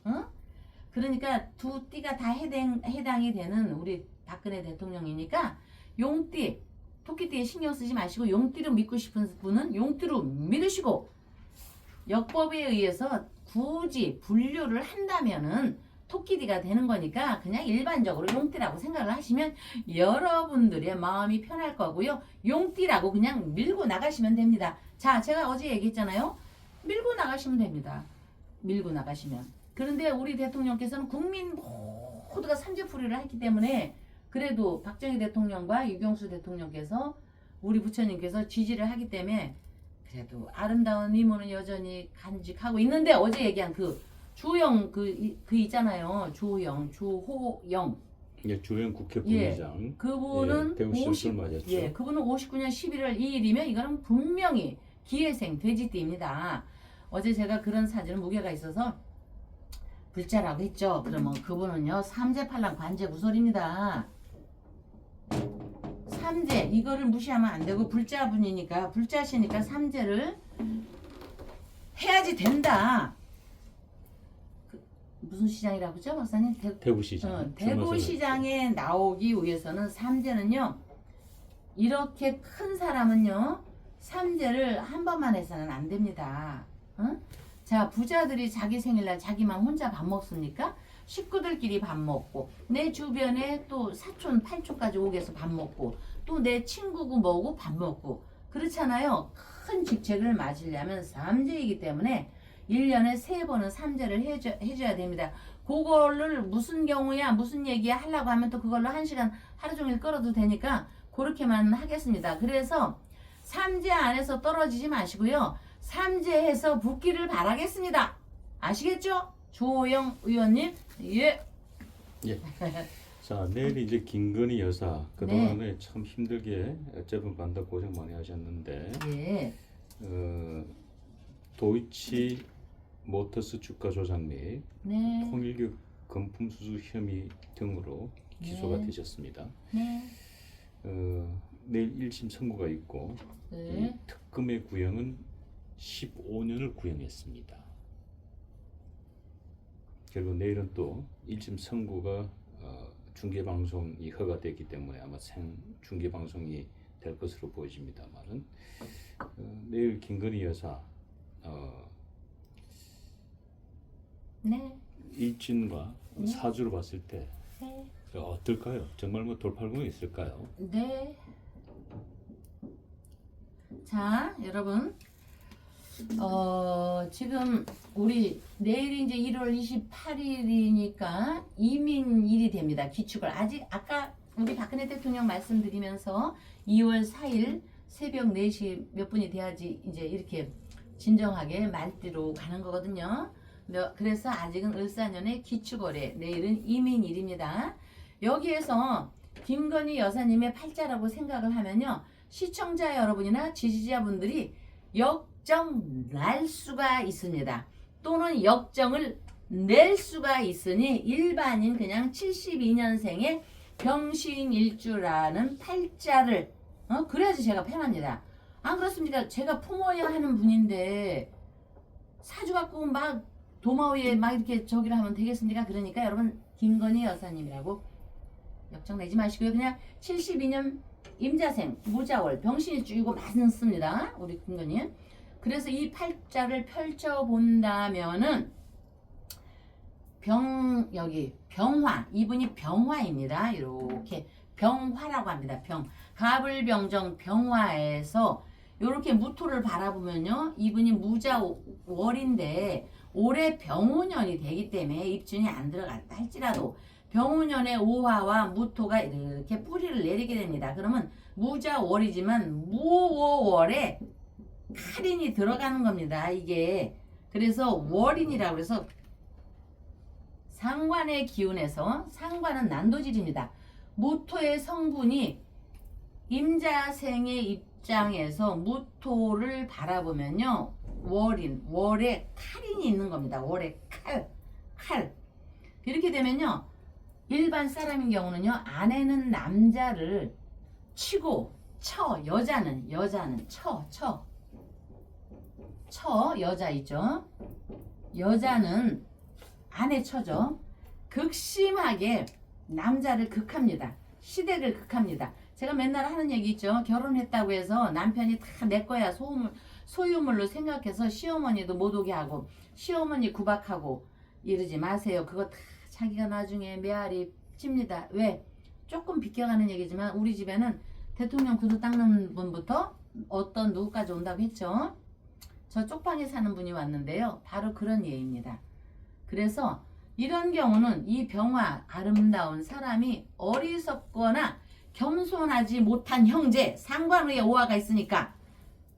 그러니까 두 띠가 다 해당이 되는 우리 박근혜 대통령이니까 용띠, 토끼띠에 신경 쓰지 마시고 용띠로 믿고 싶은 분은 용띠로 믿으시고 역법에 의해서 굳이 분류를 한다면은 토끼띠가 되는 거니까 그냥 일반적으로 용띠라고 생각을 하시면 여러분들의 마음이 편할 거고요. 용띠라고 그냥 밀고 나가시면 됩니다. 자, 제가 어제 얘기했잖아요. 밀고 나가시면 됩니다. 밀고 나가시면. 그런데 우리 대통령께서는 국민 모두가 삼재풀이를 했기 때문에 그래도 박정희 대통령과 유경수 대통령께서 우리 부처님께서 지지를 하기 때문에 그래도 아름다운 미모는 여전히 간직하고 있는데 어제 얘기한 그 주호영 그 있잖아요. 주호영 예, 주영 국회 부의장. 그분은 대우시험을 맞았죠. 그분은 59년 11월 2일이면 이거는 분명히 기회생 돼지띠입니다. 어제 제가 그런 사진은 무게가 있어서 불자라고 했죠. 그러면 그분은요 삼재팔랑 관제구설입니다. 삼재 이거를 무시하면 안 되고 불자분이니까 불자시니까 삼재를 해야지 된다. 무슨 시장이라고 했죠, 박사님? 대구시장. 대구시장에 나오기 위해서는 삼재는요 이렇게 큰 사람은요 삼재를 한 번만 해서는 안 됩니다. 자 부자들이 자기 생일날 자기만 혼자 밥 먹습니까? 식구들끼리 밥 먹고 내 주변에 또 사촌 팔촌까지 오게서 밥 먹고 또 내 친구고 뭐고 밥 먹고 그렇잖아요. 큰 직책을 맞으려면 삼재이기 때문에 1년에 3번은 삼재를 해줘야 됩니다. 그거를 무슨 경우야 무슨 얘기야 하려고 하면 또 그걸로 1시간 하루 종일 끌어도 되니까 그렇게만 하겠습니다. 그래서 삼재 안에서 떨어지지 마시고요. 삼재해서 붙기를 바라겠습니다. 아시겠죠? 조호영 의원님. 예. 자, 내일 이제 김건희 여사 그동안에 참 힘들게 어쨌든 반다 고생 많이 하셨는데 예. 도이치 모터스 주가 조작 및 네. 통일교 금품 수수 혐의 등으로 기소가 네. 되셨습니다. 네. 내일 1심 선고가 있고 네. 이 특검의 구형은 15년을 구형했습니다. 결국 내일은 또 1심 선고가 중계방송이 허가됐기 때문에 아마 중계방송이 될 것으로 보여집니다만은 내일 김건희 여사 네. 일진과 네. 사주를 봤을 때 네. 어떨까요? 정말 뭐 돌팔궁이 있을까요? 네. 자, 여러분. 지금 우리 내일이 이제 1월 28일이니까 이민일이 됩니다. 기축을 아직 아까 우리 박근혜 대통령 말씀드리면서 2월 4일 새벽 4시 몇 분이 돼야지 이제 이렇게 진정하게 말띠로 가는 거거든요. 그래서 아직은 을사년의 기축월에 내일은 이민일입니다. 여기에서 김건희 여사님의 팔자라고 생각을 하면요. 시청자 여러분이나 지지자분들이 역정 날 수가 있습니다. 또는 역정을 낼 수가 있으니 일반인 그냥 72년생의 병신일주라는 팔자를 그래야지 제가 편합니다. 안 그렇습니까? 제가 품어야 하는 분인데 사주 갖고 막 도마 위에 막 이렇게 저기를 하면 되겠습니까? 그러니까 여러분 김건희 여사님이라고 역정 내지 마시고요. 그냥 72년 임자생 무자월 병신일주 이거 맞습니다. 우리 김건희. 그래서 이 팔자를 펼쳐 본다면은 여기 병화 이분이 병화입니다. 이렇게 병화라고 합니다. 가불병정 병화에서 이렇게 무토를 바라보면요. 이분이 무자월인데 올해 병오년이 되기 때문에 입춘이 안 들어갔다 할지라도 병오년의 오화와 무토가 이렇게 뿌리를 내리게 됩니다. 그러면 무자월이지만 무오월에 칼인이 들어가는 겁니다. 이게 그래서 월인이라고 해서 상관의 기운에서 상관은 난도질입니다. 무토의 성분이 임자생의 입장에서 무토를 바라보면요. 월에 칼인이 있는 겁니다. 월에 칼. 이렇게 되면요. 일반 사람인 경우는요. 아내는 남자를 치고 여자는 여자 있죠. 여자는 아내 처죠. 극심하게 남자를 극합니다. 시댁을 극합니다. 제가 맨날 하는 얘기 있죠. 결혼했다고 해서 남편이 다 내 거야 소유물로 생각해서 시어머니도 못 오게 하고 시어머니 구박하고 이러지 마세요. 그거 다 자기가 나중에 메아리 칩니다. 왜? 조금 비껴가는 얘기지만 우리 집에는 대통령 구두 닦는 분부터 어떤 누구까지 온다고 했죠. 저 쪽방에 사는 분이 왔는데요. 바로 그런 예입니다. 그래서 이런 경우는 이 병화 아름다운 사람이 어리석거나 겸손하지 못한 형제 상관우에 오화가 있으니까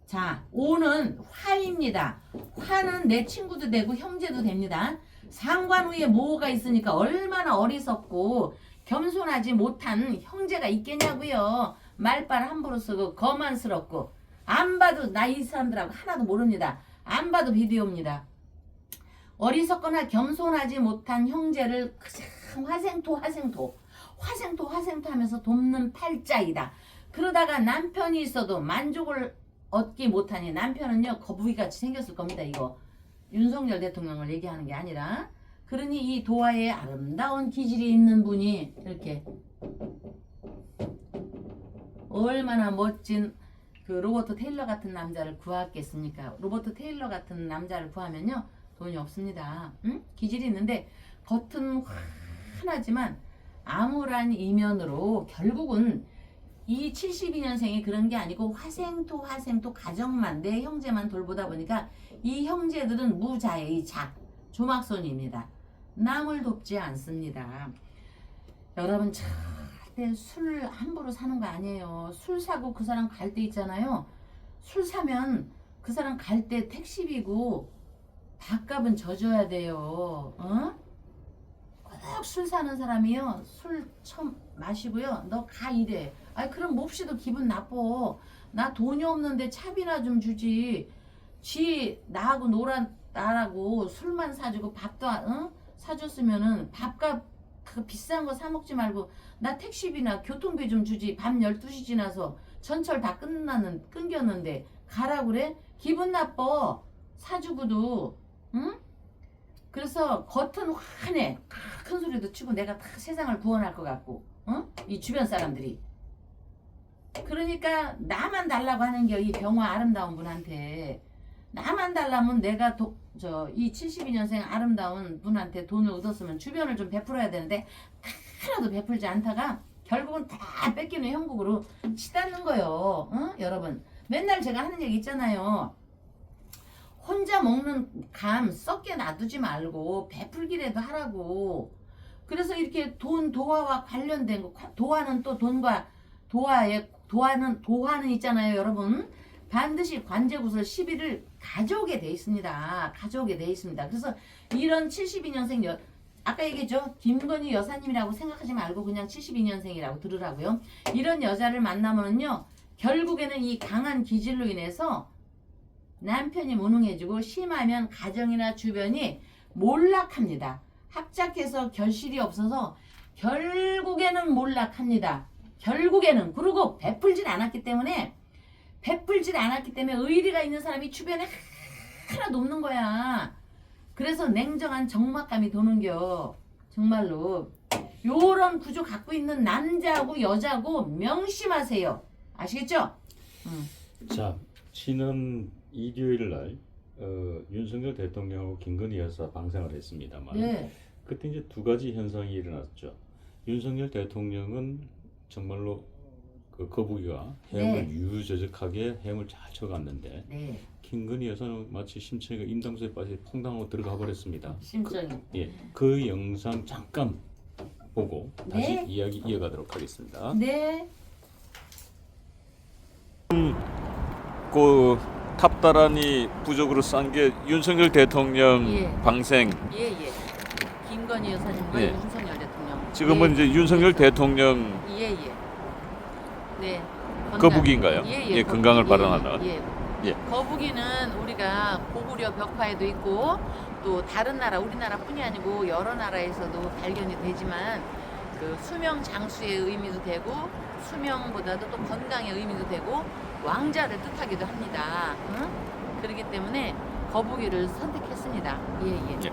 자 오는 화입니다. 화는 내 친구도 되고 형제도 됩니다. 상관우에 모호가 있으니까 얼마나 어리석고 겸손하지 못한 형제가 있겠냐고요. 말빨 함부로 쓰고 거만스럽고 안 봐도 나 이 사람들하고 하나도 모릅니다. 안 봐도 비디오입니다. 어리석거나 겸손하지 못한 형제를 그냥 화생토 하면서 돕는 팔자이다. 그러다가 남편이 있어도 만족을 얻지 못하니 남편은요 거북이같이 생겼을 겁니다. 이거 윤석열 대통령을 얘기하는 게 아니라 그러니 이 도화에 아름다운 기질이 있는 분이 이렇게 얼마나 멋진 그 로버트 테일러 같은 남자를 구하겠습니까? 로버트 테일러 같은 남자를 구하면요 돈이 없습니다. 응? 기질이 있는데 겉은 환하지만 암울한 이면으로 결국은 이 72년생이 그런 게 아니고 화생토 가정만 내 형제만 돌보다 보니까 이 형제들은 무자의 조막손입니다. 남을 돕지 않습니다. 여러분 절대 술 함부로 사는 거 아니에요. 술 사고 그 사람 갈 때 있잖아요. 술 사면 그 사람 갈 때 택시비고 밥값은 져줘야 돼요. 꼭 술 사는 사람이요. 술 처음 마시고요. 너 가 이래. 그럼 몹시도 기분 나빠. 나 돈이 없는데 차비나 좀 주지. 지 나하고 나라고 술만 사주고 밥도 사줬으면은 밥값 그 비싼 거 사 먹지 말고 나 택시비나 교통비 좀 주지. 밤 12시 지나서 전철 다 끊겼는데 가라 그래? 기분 나빠. 사주고도. 응? 그래서 겉은 환해. 큰 소리도 치고 내가 다 세상을 구원할 것 같고. 이 주변 사람들이. 그러니까 나만 달라고 하는 게 이 병화 아름다운 분한테. 나만 달라면 내가 이 72년생 아름다운 분한테 돈을 얻었으면 주변을 좀 베풀어야 되는데 하나도 베풀지 않다가 결국은 다 뺏기는 형국으로 치닫는 거예요. 여러분 맨날 제가 하는 얘기 있잖아요. 혼자 먹는 감 썩게 놔두지 말고 베풀기라도 하라고. 그래서 이렇게 도화와 관련된 거, 도화는 또 돈과 도화는 있잖아요, 여러분. 반드시 관제구설 10일을 가져오게 돼 있습니다. 그래서 이런 72년생 아까 얘기했죠. 김건희 여사님이라고 생각하지 말고 그냥 72년생이라고 들으라고요. 이런 여자를 만나면요. 결국에는 이 강한 기질로 인해서 남편이 무능해지고 심하면 가정이나 주변이 몰락합니다. 합작해서 결실이 없어서 결국에는 몰락합니다. 그리고 베풀질 않았기 때문에 의리가 있는 사람이 주변에 하나도 없는 거야. 그래서 냉정한 적막감이 도는겨. 정말로 요런 구조 갖고 있는 남자하고 여자하고 명심하세요. 아시겠죠? 자, 지난 일요일 날 윤석열 대통령하고 김건희 여사 방생을 했습니다만 네. 그때 이제 두 가지 현상이 일어났죠. 윤석열 대통령은 정말로 그 거북이가 해영을 유유자적하게 해영을 잘 쳐갔는데 네. 김건희 여사는 마치 심청이가 임당수에 빠져 퐁당하고 들어가 버렸습니다. 심정이. 그 영상 잠깐 보고 다시 네. 이야기 이어가도록 하겠습니다. 네. 그 탑다란이 부적으로 싼 게 윤석열 대통령 예. 방생. 예. 김건희 여사님과 예. 윤석열 대통령. 지금은 이제 윤석열 대통령 예. 네. 거북이인가요? 예. 건강을 거북이. 발언하는. 예. 거북이는 우리가 고구려 벽화에도 있고 또 다른 나라 우리나라뿐이 아니고 여러 나라에서도 발견이 되지만 그 수명 장수의 의미도 되고 수명보다도 또 건강의 의미도 되고 왕자를 뜻하기도 합니다. 그렇기 때문에 거북이를 선택했습니다. 예.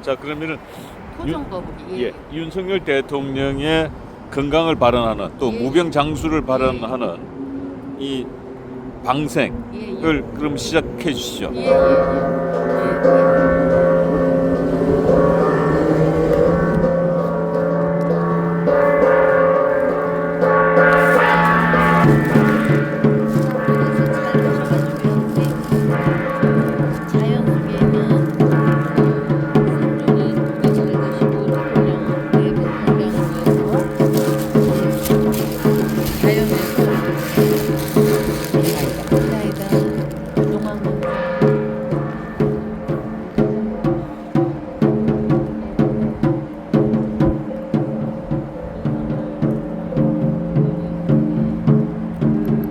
자, 그러면은 토종 거북이. 윤석열 대통령의 건강을 발언하는 또 예. 무병장수를 발언하는 이 방생을 그럼 시작해 주시죠. 예. 자연 속에 있는 생존이 잘 되시고 대통령의 건강을 위해서 자연에서 농악물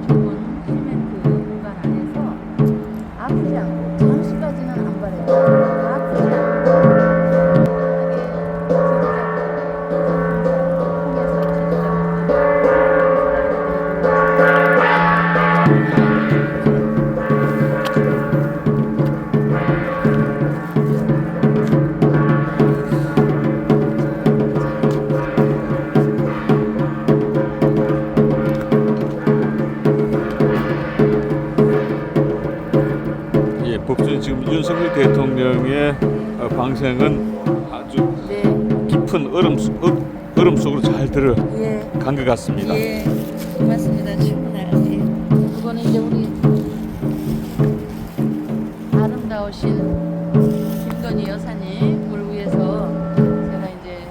좋은 시멘트 공간 안에서 아프지 않고 잠시까지는 안 바래도 아프지 않고 복수는 지금 윤석열 대통령의 방생은 아주 네. 깊은 얼음 속으로 잘 들어간 것 같습니다. 예, 고맙습니다. 충분히. 이거는 이제 우리 아름다우신 김건희 여사님을 위해서 제가 이제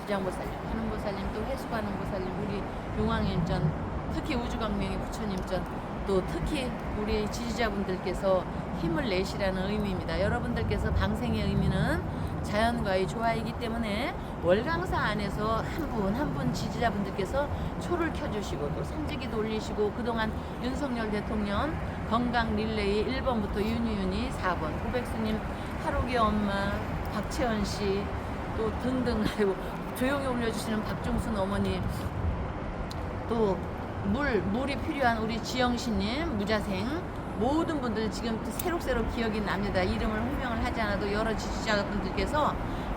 기장보살님, 하는보살님, 또 해수관원보살님, 우리 용왕일전, 특히 우주광명의 부처님전, 또 특히 우리 지지자분들께서 힘을 내시라는 의미입니다. 여러분들께서 방생의 의미는 자연과의 조화이기 때문에 월강사 안에서 한 분 지지자분들께서 초를 켜주시고 또 삼지기도 올리시고 그동안 윤석열 대통령 건강 릴레이 1번부터 윤희윤이 4번, 고백수님 하루기 엄마, 박채원 씨, 또 등등, 아이고, 조용히 올려주시는 박종순 어머니, 또 물이 필요한 우리 지영씨님, 무자생, 모든 분들 지금 새록새록 기억이 납니다. 이름을 호명을 하지 않아도 여러 지지자분들께서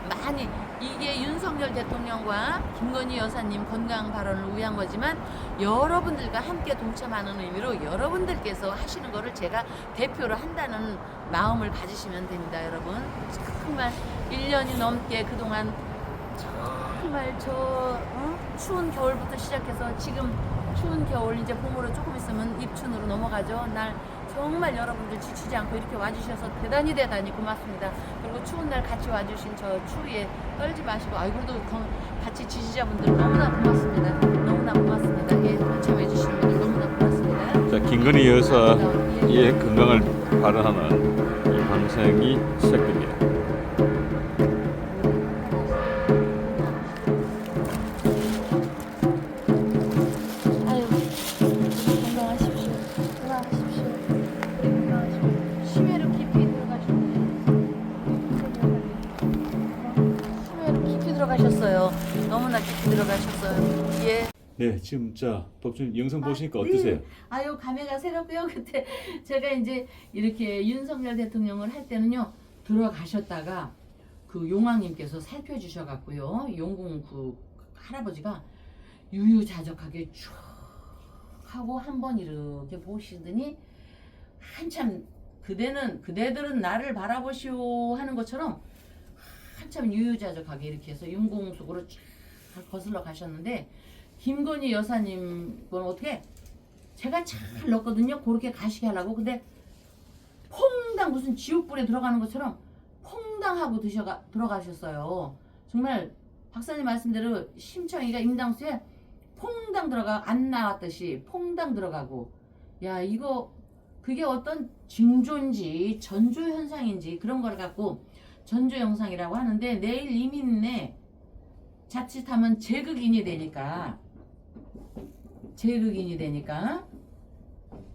많이, 이게 윤석열 대통령과 김건희 여사님 건강 발언을 위한 거지만 여러분들과 함께 동참하는 의미로 여러분들께서 하시는 거를 제가 대표로 한다는 마음을 가지시면 됩니다. 여러분, 정말 1년이 넘게 그동안 정말 추운 겨울부터 시작해서 지금 추운 겨울, 이제 봄으로 조금 있으면 입춘으로 넘어가죠. 날 정말 여러분들 지치지 않고 이렇게 와주셔서 대단히 고맙습니다. 그리고 추운 날 같이 와주신 저 추위에 떨지 마시고, 그래도 같이 지지자분들 너무나 고맙습니다. 너무나 고맙습니다. 예, 동참해주시는 분들 너무나 고맙습니다. 자, 김건희 여사의 건강을 발언하는 이 방송이 시작됩니다. 들어가셨어요. 너무나 깊이 들어가셨어요. 예. 네, 지금 자 법주님 영상 보시니까 네. 어떠세요? 아유, 감회가 새롭고요. 그때 제가 이제 이렇게 윤석열 대통령을 할 때는요, 들어가셨다가 그 용왕님께서 살펴주셔갖고요, 용궁 그 할아버지가 유유자적하게 쭉 하고 한번 이렇게 보시더니 한참 그대들은 나를 바라보시오 하는 것처럼 한참 유유자적하게 이렇게 해서 윤궁 속으로 쫙 거슬러 가셨는데, 김건희 여사님은 어떻게 제가 잘 넣었거든요. 그렇게 가시게 하려고. 근데 퐁당 무슨 지옥불에 들어가는 것처럼 퐁당 하고 들어가셨어요. 정말 박사님 말씀대로 심청이가 임당수에 퐁당 들어가 안 나왔듯이 퐁당 들어가고, 야, 이거 그게 어떤 징조인지 전조 현상인지 그런 걸 갖고 전조 영상이라고 하는데, 내일 이민내 자칫하면 제극인이 되니까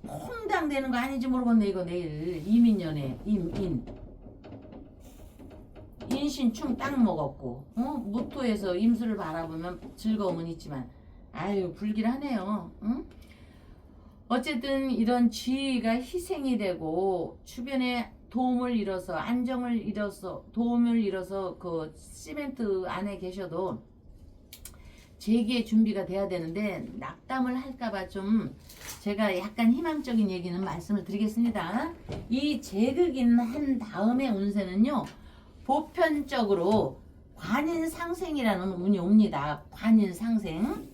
퐁당 되는 거 아닌지 모르겠네. 이거 내일 이민년에 인신충 딱 먹었고, 무토에서 임수를 바라보면 즐거움은 있지만 아유, 불길하네요. 응? 어쨌든 이런 지위가 희생이 되고 주변에 도움을 잃어서 도움을 잃어서 그 시멘트 안에 계셔도 재기의 준비가 돼야 되는데, 낙담을 할까봐 좀 제가 약간 희망적인 얘기는 말씀을 드리겠습니다. 이 재극인 한 다음의 운세는요, 보편적으로 관인상생이라는 운이 옵니다. 관인상생.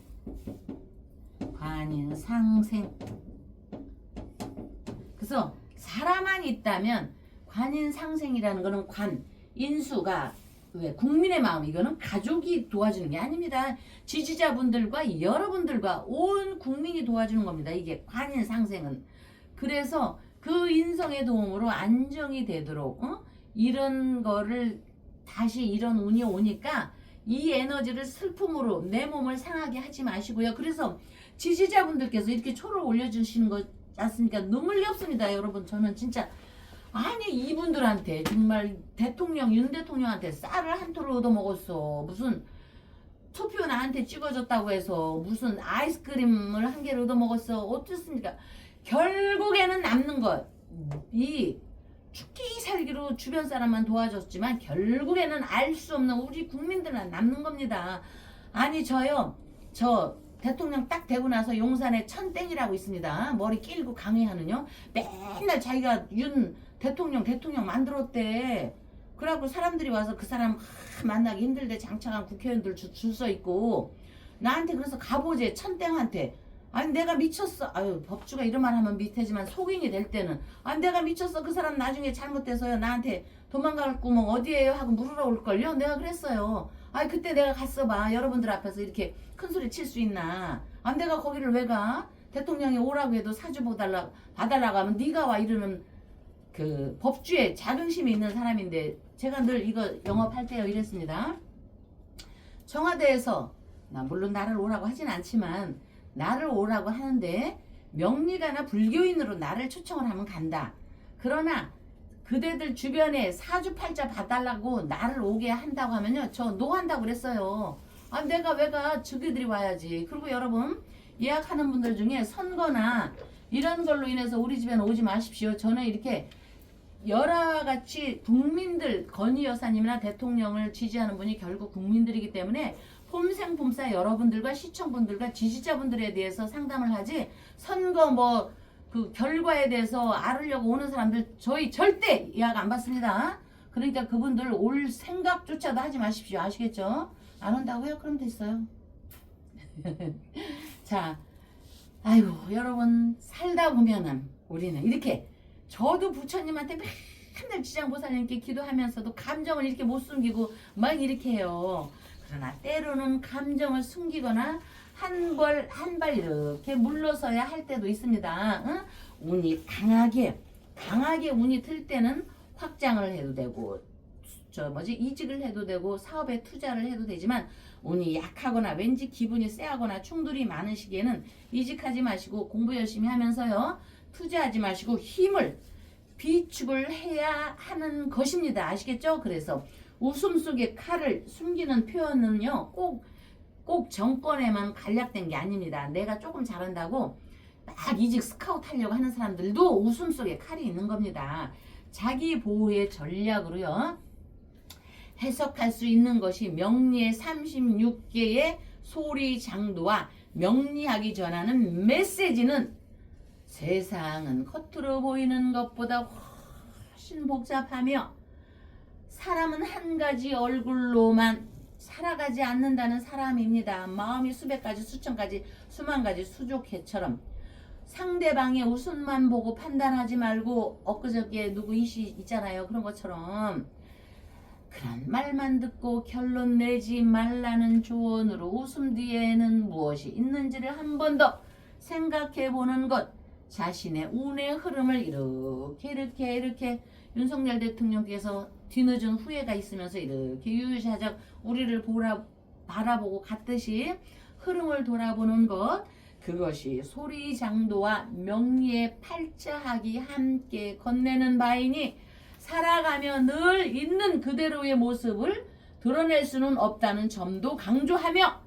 그래서 사람만 있다면 관인상생이라는 거는 인수가 왜 국민의 마음, 이거는 가족이 도와주는 게 아닙니다. 지지자분들과 여러분들과 온 국민이 도와주는 겁니다. 이게 관인상생은. 그래서 그 인성의 도움으로 안정이 되도록 이런 거를 다시 이런 운이 오니까 이 에너지를 슬픔으로 내 몸을 상하게 하지 마시고요. 그래서 지지자분들께서 이렇게 초를 올려주시는 거 않습니까? 눈물이 없습니다. 여러분, 저는 진짜 아니 이분들한테 정말 윤 대통령한테 쌀을 한 톨을 얻어먹었어. 무슨 투표 나한테 찍어줬다고 해서 무슨 아이스크림을 한 개를 얻어먹었어. 어떻습니까? 결국에는 남는 것, 이 죽기 살기로 주변 사람만 도와줬지만 결국에는 알 수 없는 우리 국민들만 남는 겁니다. 아니 저 대통령 딱 되고 나서 용산에 천땡이라고 있습니다. 머리 길고 강의하는요. 맨날 자기가 윤 대통령 만들었대. 그래갖고 사람들이 와서 그 사람 만나기 힘들대. 장차관 국회의원들 줄 서 있고 나한테 그래서 가보재 천땡한테. 아니 내가 미쳤어. 아유, 법주가 이런 말 하면 밑에지만 속인이 될 때는 아니 내가 미쳤어. 그 사람 나중에 잘못돼서요 나한테 도망갈 구멍 어디에요 하고 물으러 올걸요. 내가 그랬어요. 아니 그때 내가 갔어 봐. 여러분들 앞에서 이렇게 큰 소리 칠 수 있나. 아 내가 거기를 왜 가? 대통령이 오라고 해도 사주 봐달라고 하면 네가 와 이러는 그 법주에 자긍심이 있는 사람인데, 제가 늘 이거 영업할 때요 이랬습니다. 청와대에서 물론 나를 오라고 하진 않지만 나를 오라고 하는데 명리가나 불교인으로 나를 초청을 하면 간다. 그러나 그대들 주변에 사주팔자 봐달라고 나를 오게 한다고 하면요, 저 노한다고 그랬어요. 아, 내가 왜 가? 저기들이 와야지. 그리고 여러분, 예약하는 분들 중에 선거나 이런 걸로 인해서 우리 집에는 오지 마십시오. 저는 이렇게 여러 가지 국민들, 건희 여사님이나 대통령을 지지하는 분이 결국 국민들이기 때문에 폼생폼사 여러분들과 시청분들과 지지자분들에 대해서 상담을 하지, 선거 뭐 그 결과에 대해서 알으려고 오는 사람들 저희 절대 예약 안 받습니다. 그러니까 그분들 올 생각조차도 하지 마십시오. 아시겠죠? 안 온다고요? 그럼 됐어요. 자, 아이고 여러분, 살다 보면은 우리는 이렇게, 저도 부처님한테 맨날 지장보살님께 기도하면서도 감정을 이렇게 못 숨기고 막 이렇게 해요. 그러나 때로는 감정을 숨기거나 한 발 이렇게 물러서야 할 때도 있습니다. 응? 운이 강하게 운이 틀 때는 확장을 해도 되고, 이직을 해도 되고, 사업에 투자를 해도 되지만, 운이 약하거나 왠지 기분이 쎄하거나 충돌이 많은 시기에는 이직하지 마시고 공부 열심히 하면서요, 투자하지 마시고 힘을 비축을 해야 하는 것입니다. 아시겠죠? 그래서 웃음 속에 칼을 숨기는 표현은요, 꼭 정권에만 간략된 게 아닙니다. 내가 조금 잘한다고 막 이직 스카우트 하려고 하는 사람들도 웃음 속에 칼이 있는 겁니다. 자기 보호의 전략으로요, 해석할 수 있는 것이 명리의 36개의 소리 장도와 명리학이 전하는 메시지는 세상은 겉으로 보이는 것보다 훨씬 복잡하며 사람은 한 가지 얼굴로만 살아가지 않는다는 사람입니다. 마음이 수백 가지, 수천 가지, 수만 가지 수족해처럼 상대방의 웃음만 보고 판단하지 말고, 엊그저께 누구 이시 있잖아요. 그런 것처럼 그런 말만 듣고 결론 내지 말라는 조언으로 웃음 뒤에는 무엇이 있는지를 한 번 더 생각해 보는 것, 자신의 운의 흐름을 이렇게 윤석열 대통령께서 뒤늦은 후회가 있으면서 이렇게 유유자적 우리를 바라보고 갔듯이 흐름을 돌아보는 것, 그것이 소리장도와 명리의 팔자학이 함께 건네는 바이니, 살아가며 늘 있는 그대로의 모습을 드러낼 수는 없다는 점도 강조하며,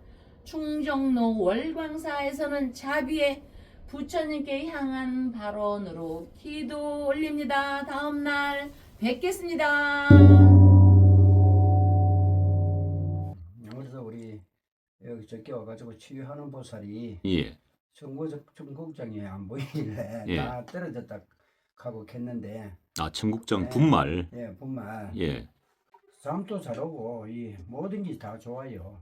충정로 월광사에서는 자비의 부처님께 향한 발언으로 기도 올립니다. 다음날 뵙겠습니다. 그래서 우리 여기 저기 와가지고 치유하는 보살이 예. 청국장이 안 보이길래 예. 다 떨어졌다 하고 했는데, 아, 청국장 네. 분말. 예, 분말 예. 잠도 잘 오고 이 모든 게 다 좋아요.